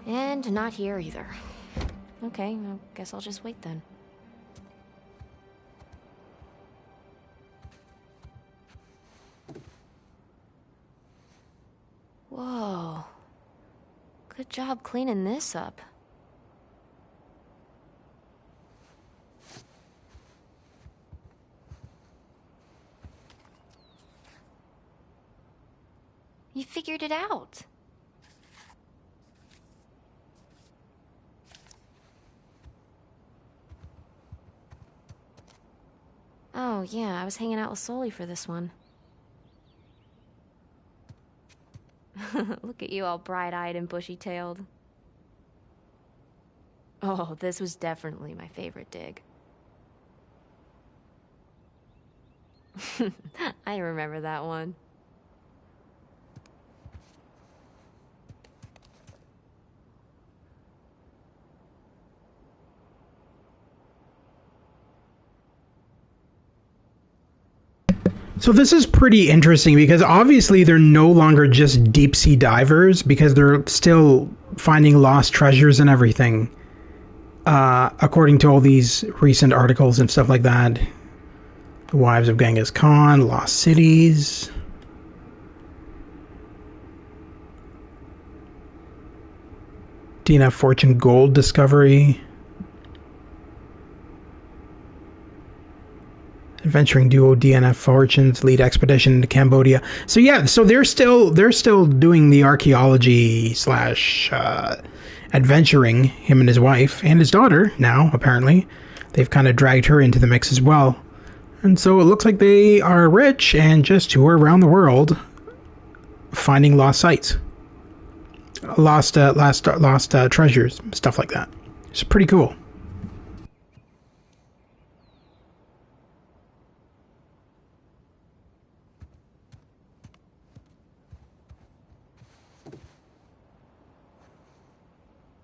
And not here either. Okay, I guess I'll just wait then. Whoa. Good job cleaning this up. You figured it out. Oh, yeah, I was hanging out with Sully for this one. Look at you all bright-eyed and bushy-tailed. Oh, this was definitely my favorite dig. I remember that one. So this is pretty interesting because obviously they're no longer just deep sea divers because they're still finding lost treasures and everything. According to all these recent articles and stuff like that. The Wives of Genghis Khan, Lost Cities. DNF Fortune Gold Discovery. Adventuring duo DNF Fortunes lead expedition into Cambodia. So yeah, so they're still doing the archaeology slash adventuring, him and his wife and his daughter now, apparently. They've kind of dragged her into the mix as well. And so it looks like they are rich and just tour around the world finding lost sites. Lost treasures, stuff like that. It's pretty cool.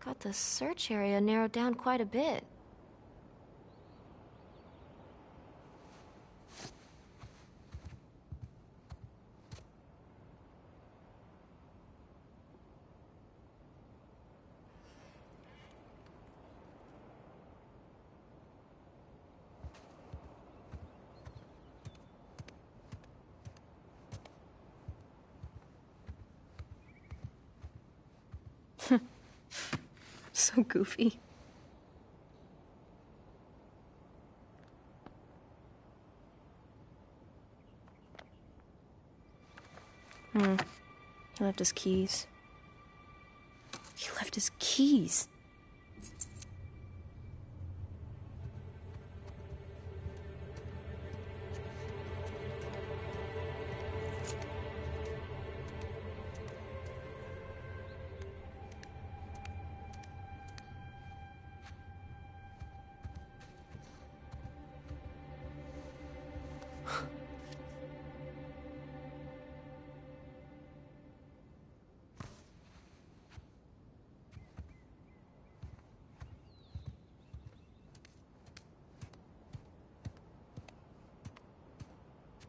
Got the search area narrowed down quite a bit. So goofy. He left his keys. He left his keys.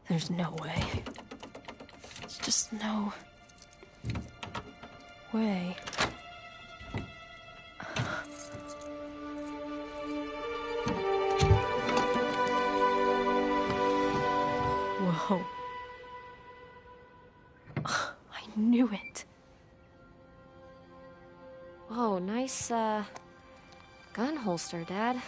There's no way. There's just no way. Whoa. I knew it. Whoa, nice, gun holster, Dad.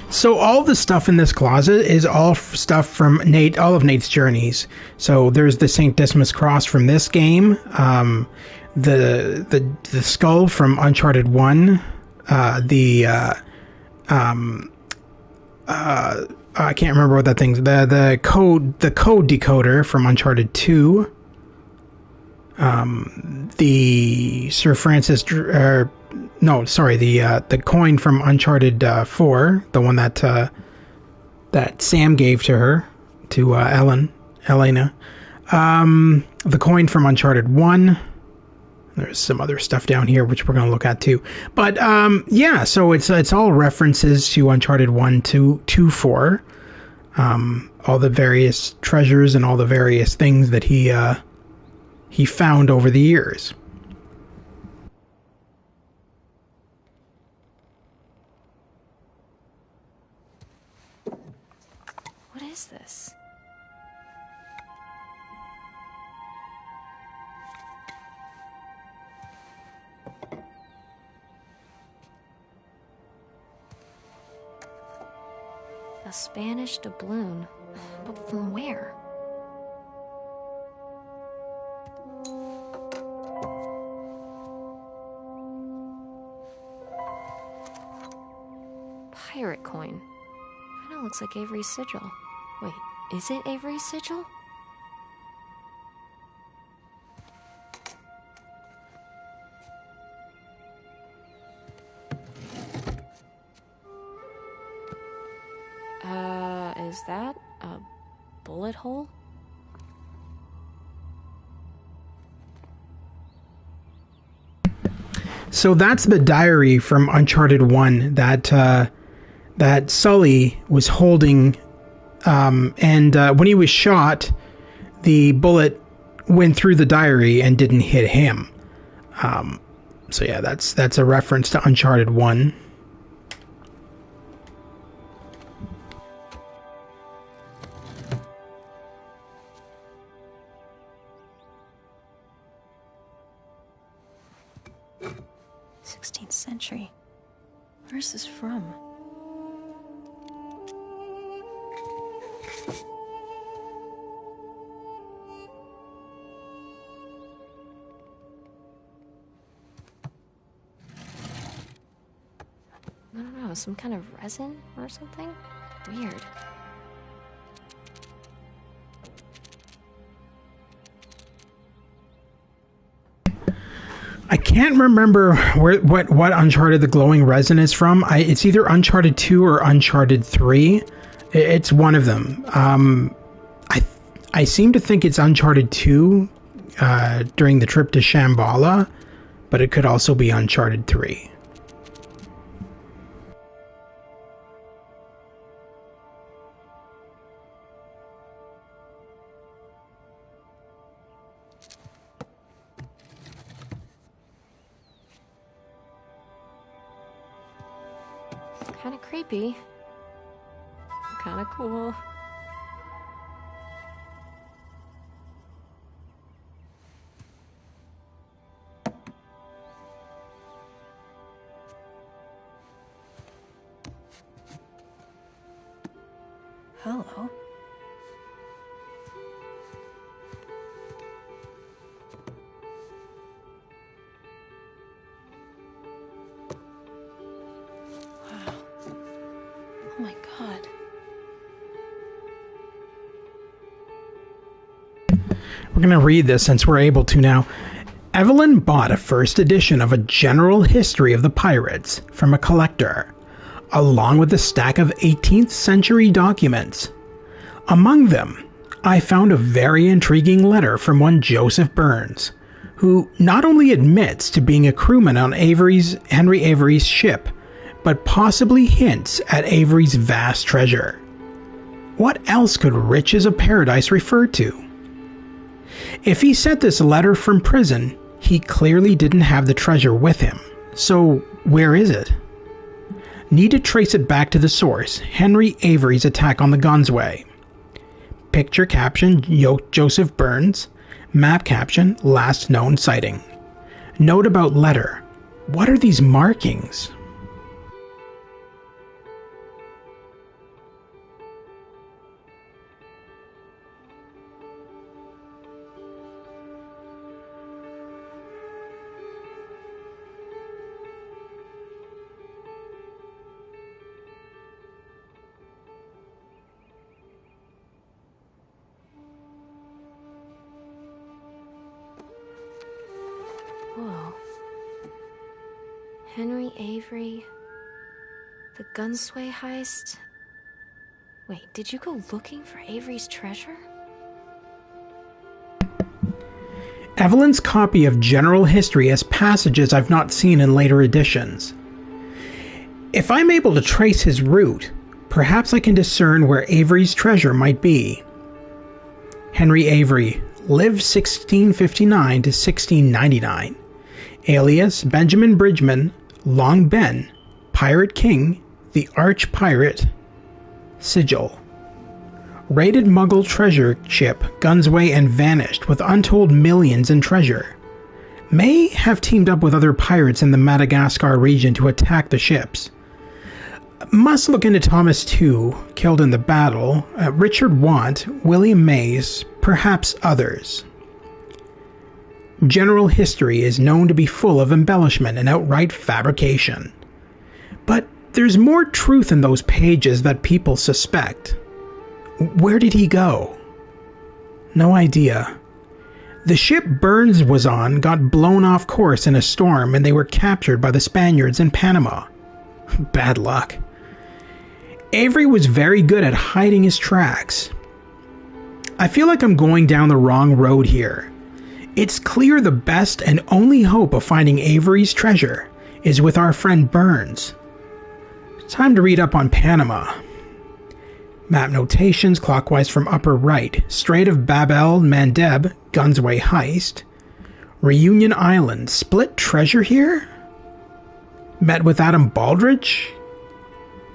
So all the stuff in this closet is all stuff from Nate, all of Nate's journeys. So there's the St. Dismas cross from this game, the skull from Uncharted 1, I can't remember what that thing's, the code decoder from Uncharted 2, the Sir Francis, the coin from Uncharted 4, the one that Sam gave to her, to Elena, the coin from Uncharted 1. There's some other stuff down here which we're going to look at too. But yeah, so it's all references to Uncharted 1, 2, 4. All the various treasures and all the various things that he found over the years. What is this? A Spanish doubloon. But from where? Pirate coin. Kinda looks like Avery's sigil. Wait, is it Avery's sigil? Is that a bullet hole? So that's the diary from Uncharted 1 that Sully was holding, and when he was shot, the bullet went through the diary and didn't hit him. So yeah, that's a reference to Uncharted 1. Century. Where's this from? I don't know, some kind of resin or something? Weird. I can't remember what Uncharted the glowing resin is from. It's either Uncharted 2 or Uncharted 3. It's one of them. I seem to think it's Uncharted 2 during the trip to Shambhala, but it could also be Uncharted 3. Kinda creepy. Kinda cool. Hello. Oh my god. We're going to read this since we're able to now. Evelyn bought a first edition of a general history of the pirates from a collector, along with a stack of 18th century documents. Among them, I found a very intriguing letter from one Joseph Burns, who not only admits to being a crewman on Henry Avery's ship, but possibly hints at Avery's vast treasure. What else could riches of paradise refer to? If he sent this letter from prison, he clearly didn't have the treasure with him. So where is it? Need to trace it back to the source, Henry Avery's attack on the Gunsway. Picture caption, Joseph Burns. Map caption, last known sighting. Note about letter. What are these markings? Whoa. Henry Avery. The Gunsway heist. Wait, did you go looking for Avery's treasure? Evelyn's copy of General History has passages I've not seen in later editions. If I'm able to trace his route, perhaps I can discern where Avery's treasure might be. Henry Avery lived 1659 to 1699. Alias Benjamin Bridgman, Long Ben, Pirate King, the Arch Pirate, Sigil. Raided Muggle treasure ship Gunsway and vanished with untold millions in treasure. May have teamed up with other pirates in the Madagascar region to attack the ships. Must look into Thomas Tew, killed in the battle, Richard Want, William Mays, perhaps others. General History is known to be full of embellishment and outright fabrication. But there's more truth in those pages that people suspect. Where did he go? No idea. The ship Burns was on got blown off course in a storm and they were captured by the Spaniards in Panama. Bad luck. Avery was very good at hiding his tracks. I feel like I'm going down the wrong road here. It's clear the best and only hope of finding Avery's treasure is with our friend Burns. Time to read up on Panama. Map notations clockwise from upper right. Strait of Bab el-Mandeb, Gunsway heist. Reunion Island, split treasure here? Met with Adam Baldridge?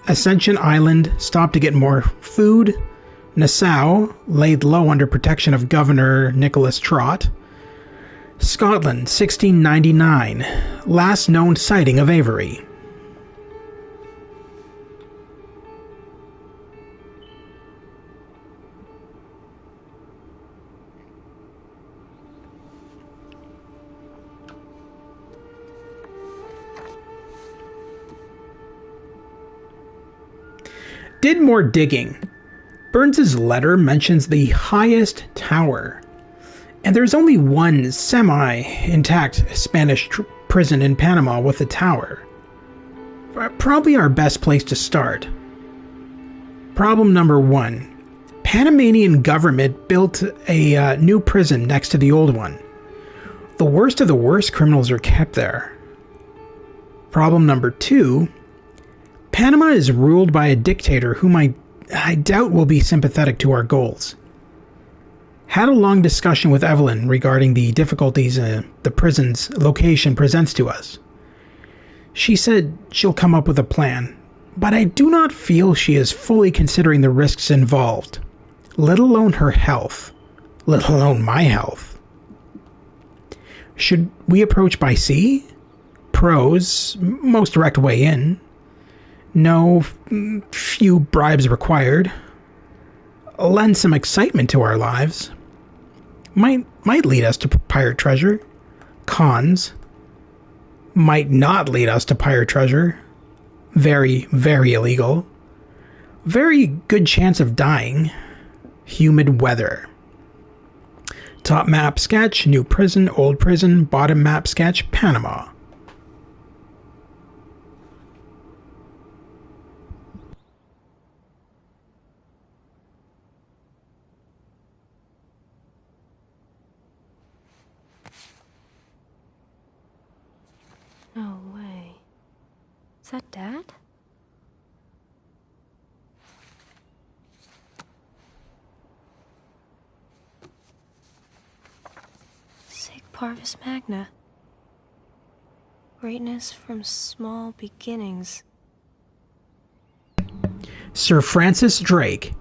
Ascension Island, stopped to get more food. Nassau, laid low under protection of Governor Nicholas Trott. Scotland, 1699, last known sighting of Avery. Did more digging. Burns's letter mentions the highest tower, and there's only one semi-intact Spanish prison in Panama with a tower. Probably our best place to start. Problem number 1. Panamanian government built a new prison next to the old one. The worst of the worst criminals are kept there. Problem number 2. Panama is ruled by a dictator whom I doubt will be sympathetic to our goals. Had a long discussion with Evelyn regarding the difficulties the prison's location presents to us. She said she'll come up with a plan, but I do not feel she is fully considering the risks involved, let alone her health, let alone my health. Should we approach by sea? Pros, most direct way in. No, few bribes required. Lend some excitement to our lives. Might lead us to pirate treasure. Cons. Might not lead us to pirate treasure. Very, very illegal. Very good chance of dying. Humid weather. Top map sketch, new prison, old prison, bottom map sketch, Panama. Is that Dad? Sig Parvis Magna. Greatness from small beginnings. Sir Francis Drake.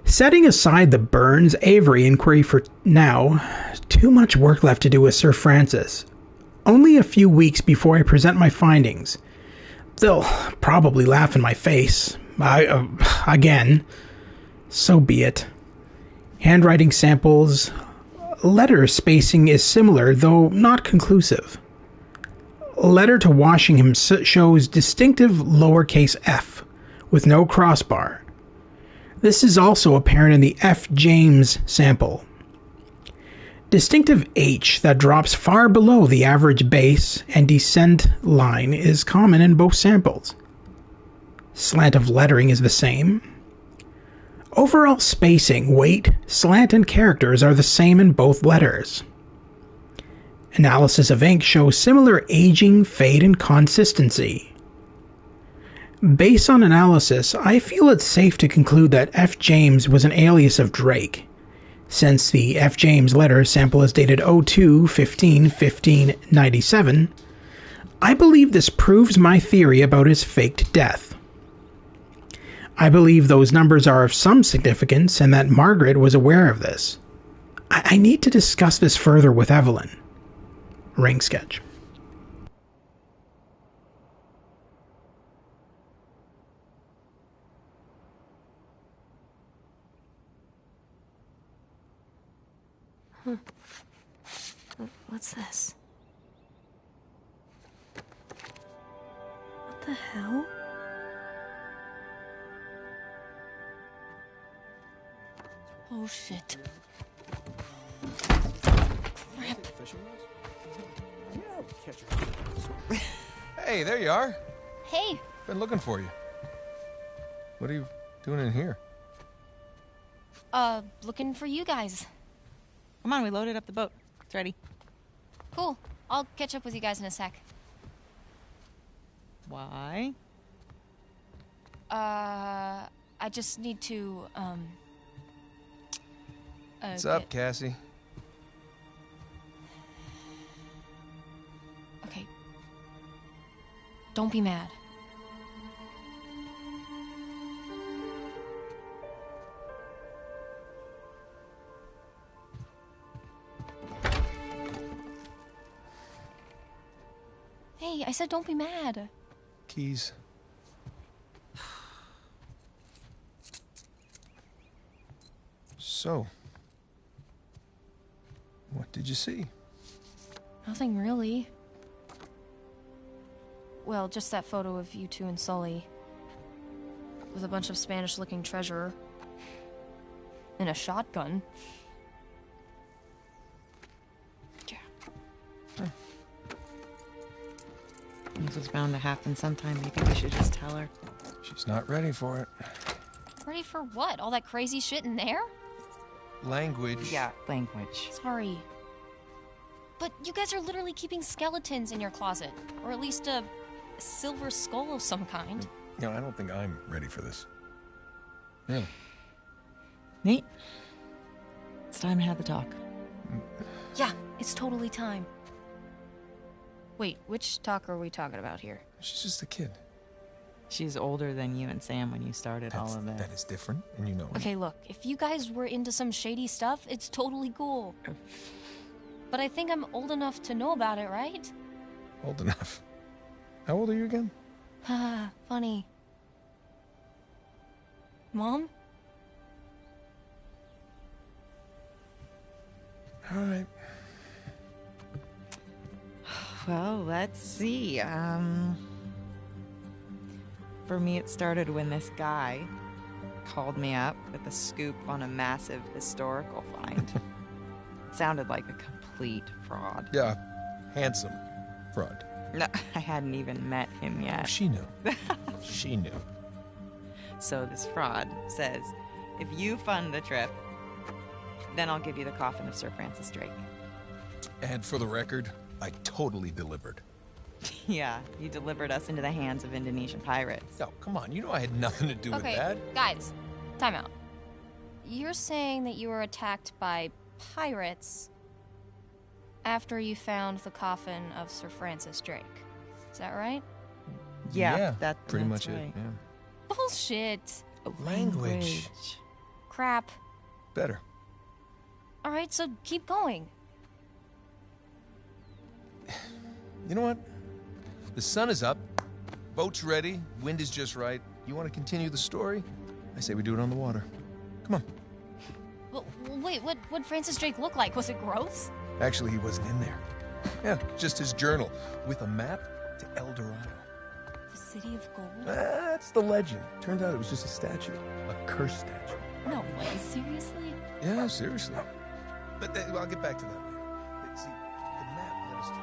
Setting aside the Burns Avery inquiry for now, too much work left to do with Sir Francis. Only a few weeks before I present my findings. They'll probably laugh in my face. Again. So be it. Handwriting samples. Letter spacing is similar, though not conclusive. Letter to Washington shows distinctive lowercase f, with no crossbar. This is also apparent in the F. James sample. Distinctive H that drops far below the average base and descent line is common in both samples. Slant of lettering is the same. Overall spacing, weight, slant, and characters are the same in both letters. Analysis of ink shows similar aging, fade, and consistency. Based on analysis, I feel it's safe to conclude that F. James was an alias of Drake, since the F. James letter sample is dated 02-15-1597. I believe this proves my theory about his faked death. I believe those numbers are of some significance and that Margaret was aware of this. I need to discuss this further with Evelyn. Ring sketch. What's this? What the hell? Oh shit. Crap. Hey, there you are. Hey. Been looking for you. What are you doing in here? Looking for you guys. Come on, we loaded up the boat. It's ready. Cool. I'll catch up with you guys in a sec. Why? I just need to, What's up, Cassie? Okay. Don't be mad. Hey, I said don't be mad. Keys. So, what did you see? Nothing really. Well, just that photo of you two and Sully. With a bunch of Spanish-looking treasure. And a shotgun. Yeah. This was bound to happen sometime. Maybe we should just tell her. She's not ready for it. Ready for what? All that crazy shit in there? Language. Yeah, language. Sorry. But you guys are literally keeping skeletons in your closet. Or at least a silver skull of some kind. You know, I don't think I'm ready for this. Really? Nate, it's time to have the talk. Yeah, it's totally time. Wait, which talk are we talking about here? She's just a kid. She's older than you and Sam when you started all of this. That is different, and you know it. Okay, look, if you guys were into some shady stuff, it's totally cool. But I think I'm old enough to know about it, right? Old enough. How old are you again? Haha, funny. Mom? All right. Well, let's see. For me, it started when this guy called me up with a scoop on a massive historical find. It sounded like a complete fraud. Yeah, handsome fraud. No, I hadn't even met him yet. She knew. She knew. So this fraud says, if you fund the trip, then I'll give you the coffin of Sir Francis Drake. And for the record, I totally delivered. Yeah, he delivered us into the hands of Indonesian pirates. Oh, come on. You know I had nothing to do with Okay, that. guys, time out. You're saying that you were attacked by pirates after you found the coffin of Sir Francis Drake. Is that right? Yeah, pretty that's much right. it. Yeah. Bullshit. Language. Crap. Better. All right, so keep going. You know what? The sun is up. Boat's ready. Wind is just right. You want to continue the story? I say we do it on the water. Come on. Well, wait, what'd Francis Drake look like? Was it gross? Actually, he wasn't in there. Yeah, just his journal with a map to El Dorado. The City of Gold? That's the legend. Turns out it was just a statue. A cursed statue. No way, seriously? Yeah, seriously. But I'll get back to that later. See, the map led us to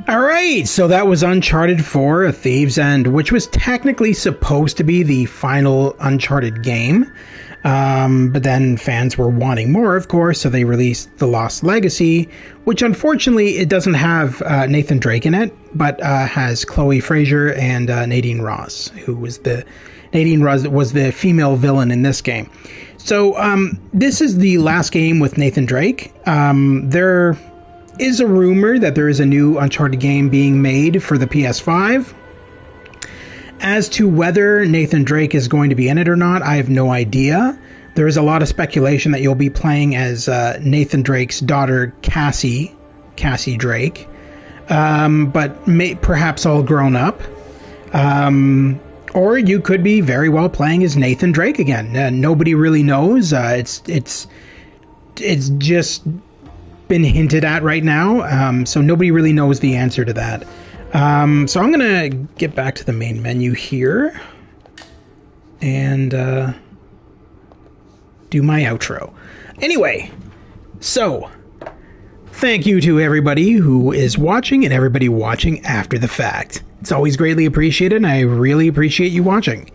Alright, so that was Uncharted 4, A Thief's End, which was technically supposed to be the final Uncharted game. But then fans were wanting more, of course, so they released The Lost Legacy, which unfortunately it doesn't have Nathan Drake in it, but has Chloe Fraser and Nadine Ross, who was Nadine Ross was the female villain in this game. So this is the last game with Nathan Drake. There is a rumor that there is a new Uncharted game being made for the PS5. As to whether Nathan Drake is going to be in it or not, I have no idea. There is a lot of speculation that you'll be playing as Nathan Drake's daughter, Cassie Drake, but perhaps all grown up. Or you could be very well playing as Nathan Drake again. Nobody really knows. It's just been hinted at right now, so nobody really knows the answer to that. So I'm gonna get back to the main menu here and do my outro. Anyway, so thank you to everybody who is watching and everybody watching after the fact. It's always greatly appreciated, and I really appreciate you watching.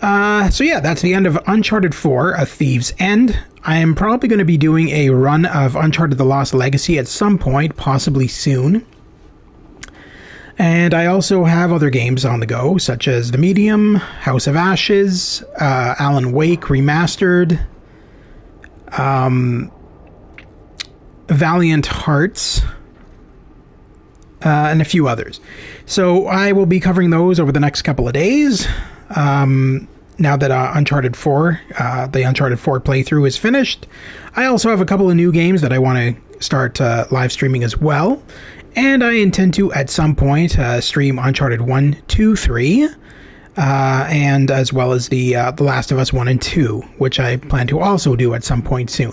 So yeah, that's the end of Uncharted 4, A Thief's End. I am probably going to be doing a run of Uncharted The Lost Legacy at some point, possibly soon. And I also have other games on the go, such as The Medium, House of Ashes, Alan Wake Remastered, Valiant Hearts, and a few others. So I will be covering those over the next couple of days. Now that Uncharted 4, the Uncharted 4 playthrough is finished. I also have a couple of new games that I want to start live streaming as well. And I intend to, at some point, stream Uncharted 1, 2, 3, and as well as the Last of Us 1 and 2, which I plan to also do at some point soon.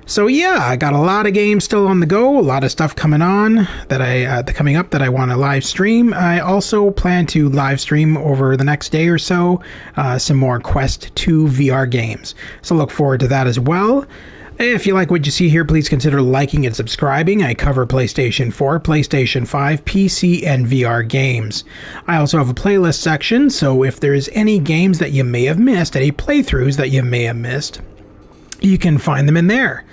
So yeah, I got a lot of games still on the go, a lot of stuff coming on that coming up that I want to live stream. I also plan to live stream over the next day or so some more Quest 2 VR games. So look forward to that as well. If you like what you see here, please consider liking and subscribing. I cover PlayStation 4, PlayStation 5, PC, and VR games. I also have a playlist section, so if there's any games that you may have missed, any playthroughs that you may have missed, you can find them in there.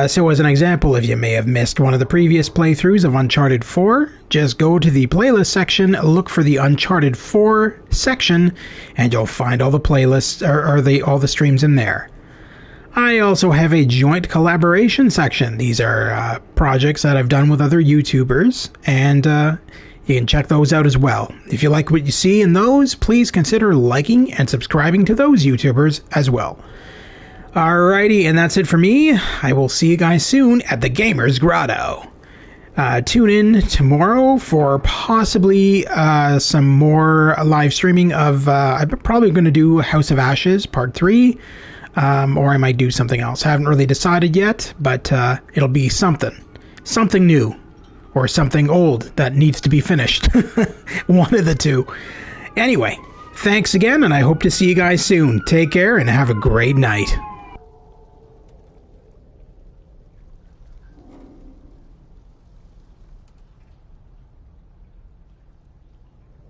So as an example, if you may have missed one of the previous playthroughs of Uncharted 4, just go to the playlist section, look for the Uncharted 4 section, and you'll find all the playlists, or all the streams in there. I also have a joint collaboration section. These are projects that I've done with other YouTubers, and you can check those out as well. If you like what you see in those, please consider liking and subscribing to those YouTubers as well. Alrighty, and that's it for me. I will see you guys soon at the Gamer's Grotto. Tune in tomorrow for possibly some more live streaming of... I'm probably going to do House of Ashes Part 3, or I might do something else. I haven't really decided yet, but it'll be something new, or something old that needs to be finished. One of the two. Anyway, thanks again, and I hope to see you guys soon. Take care, and have a great night.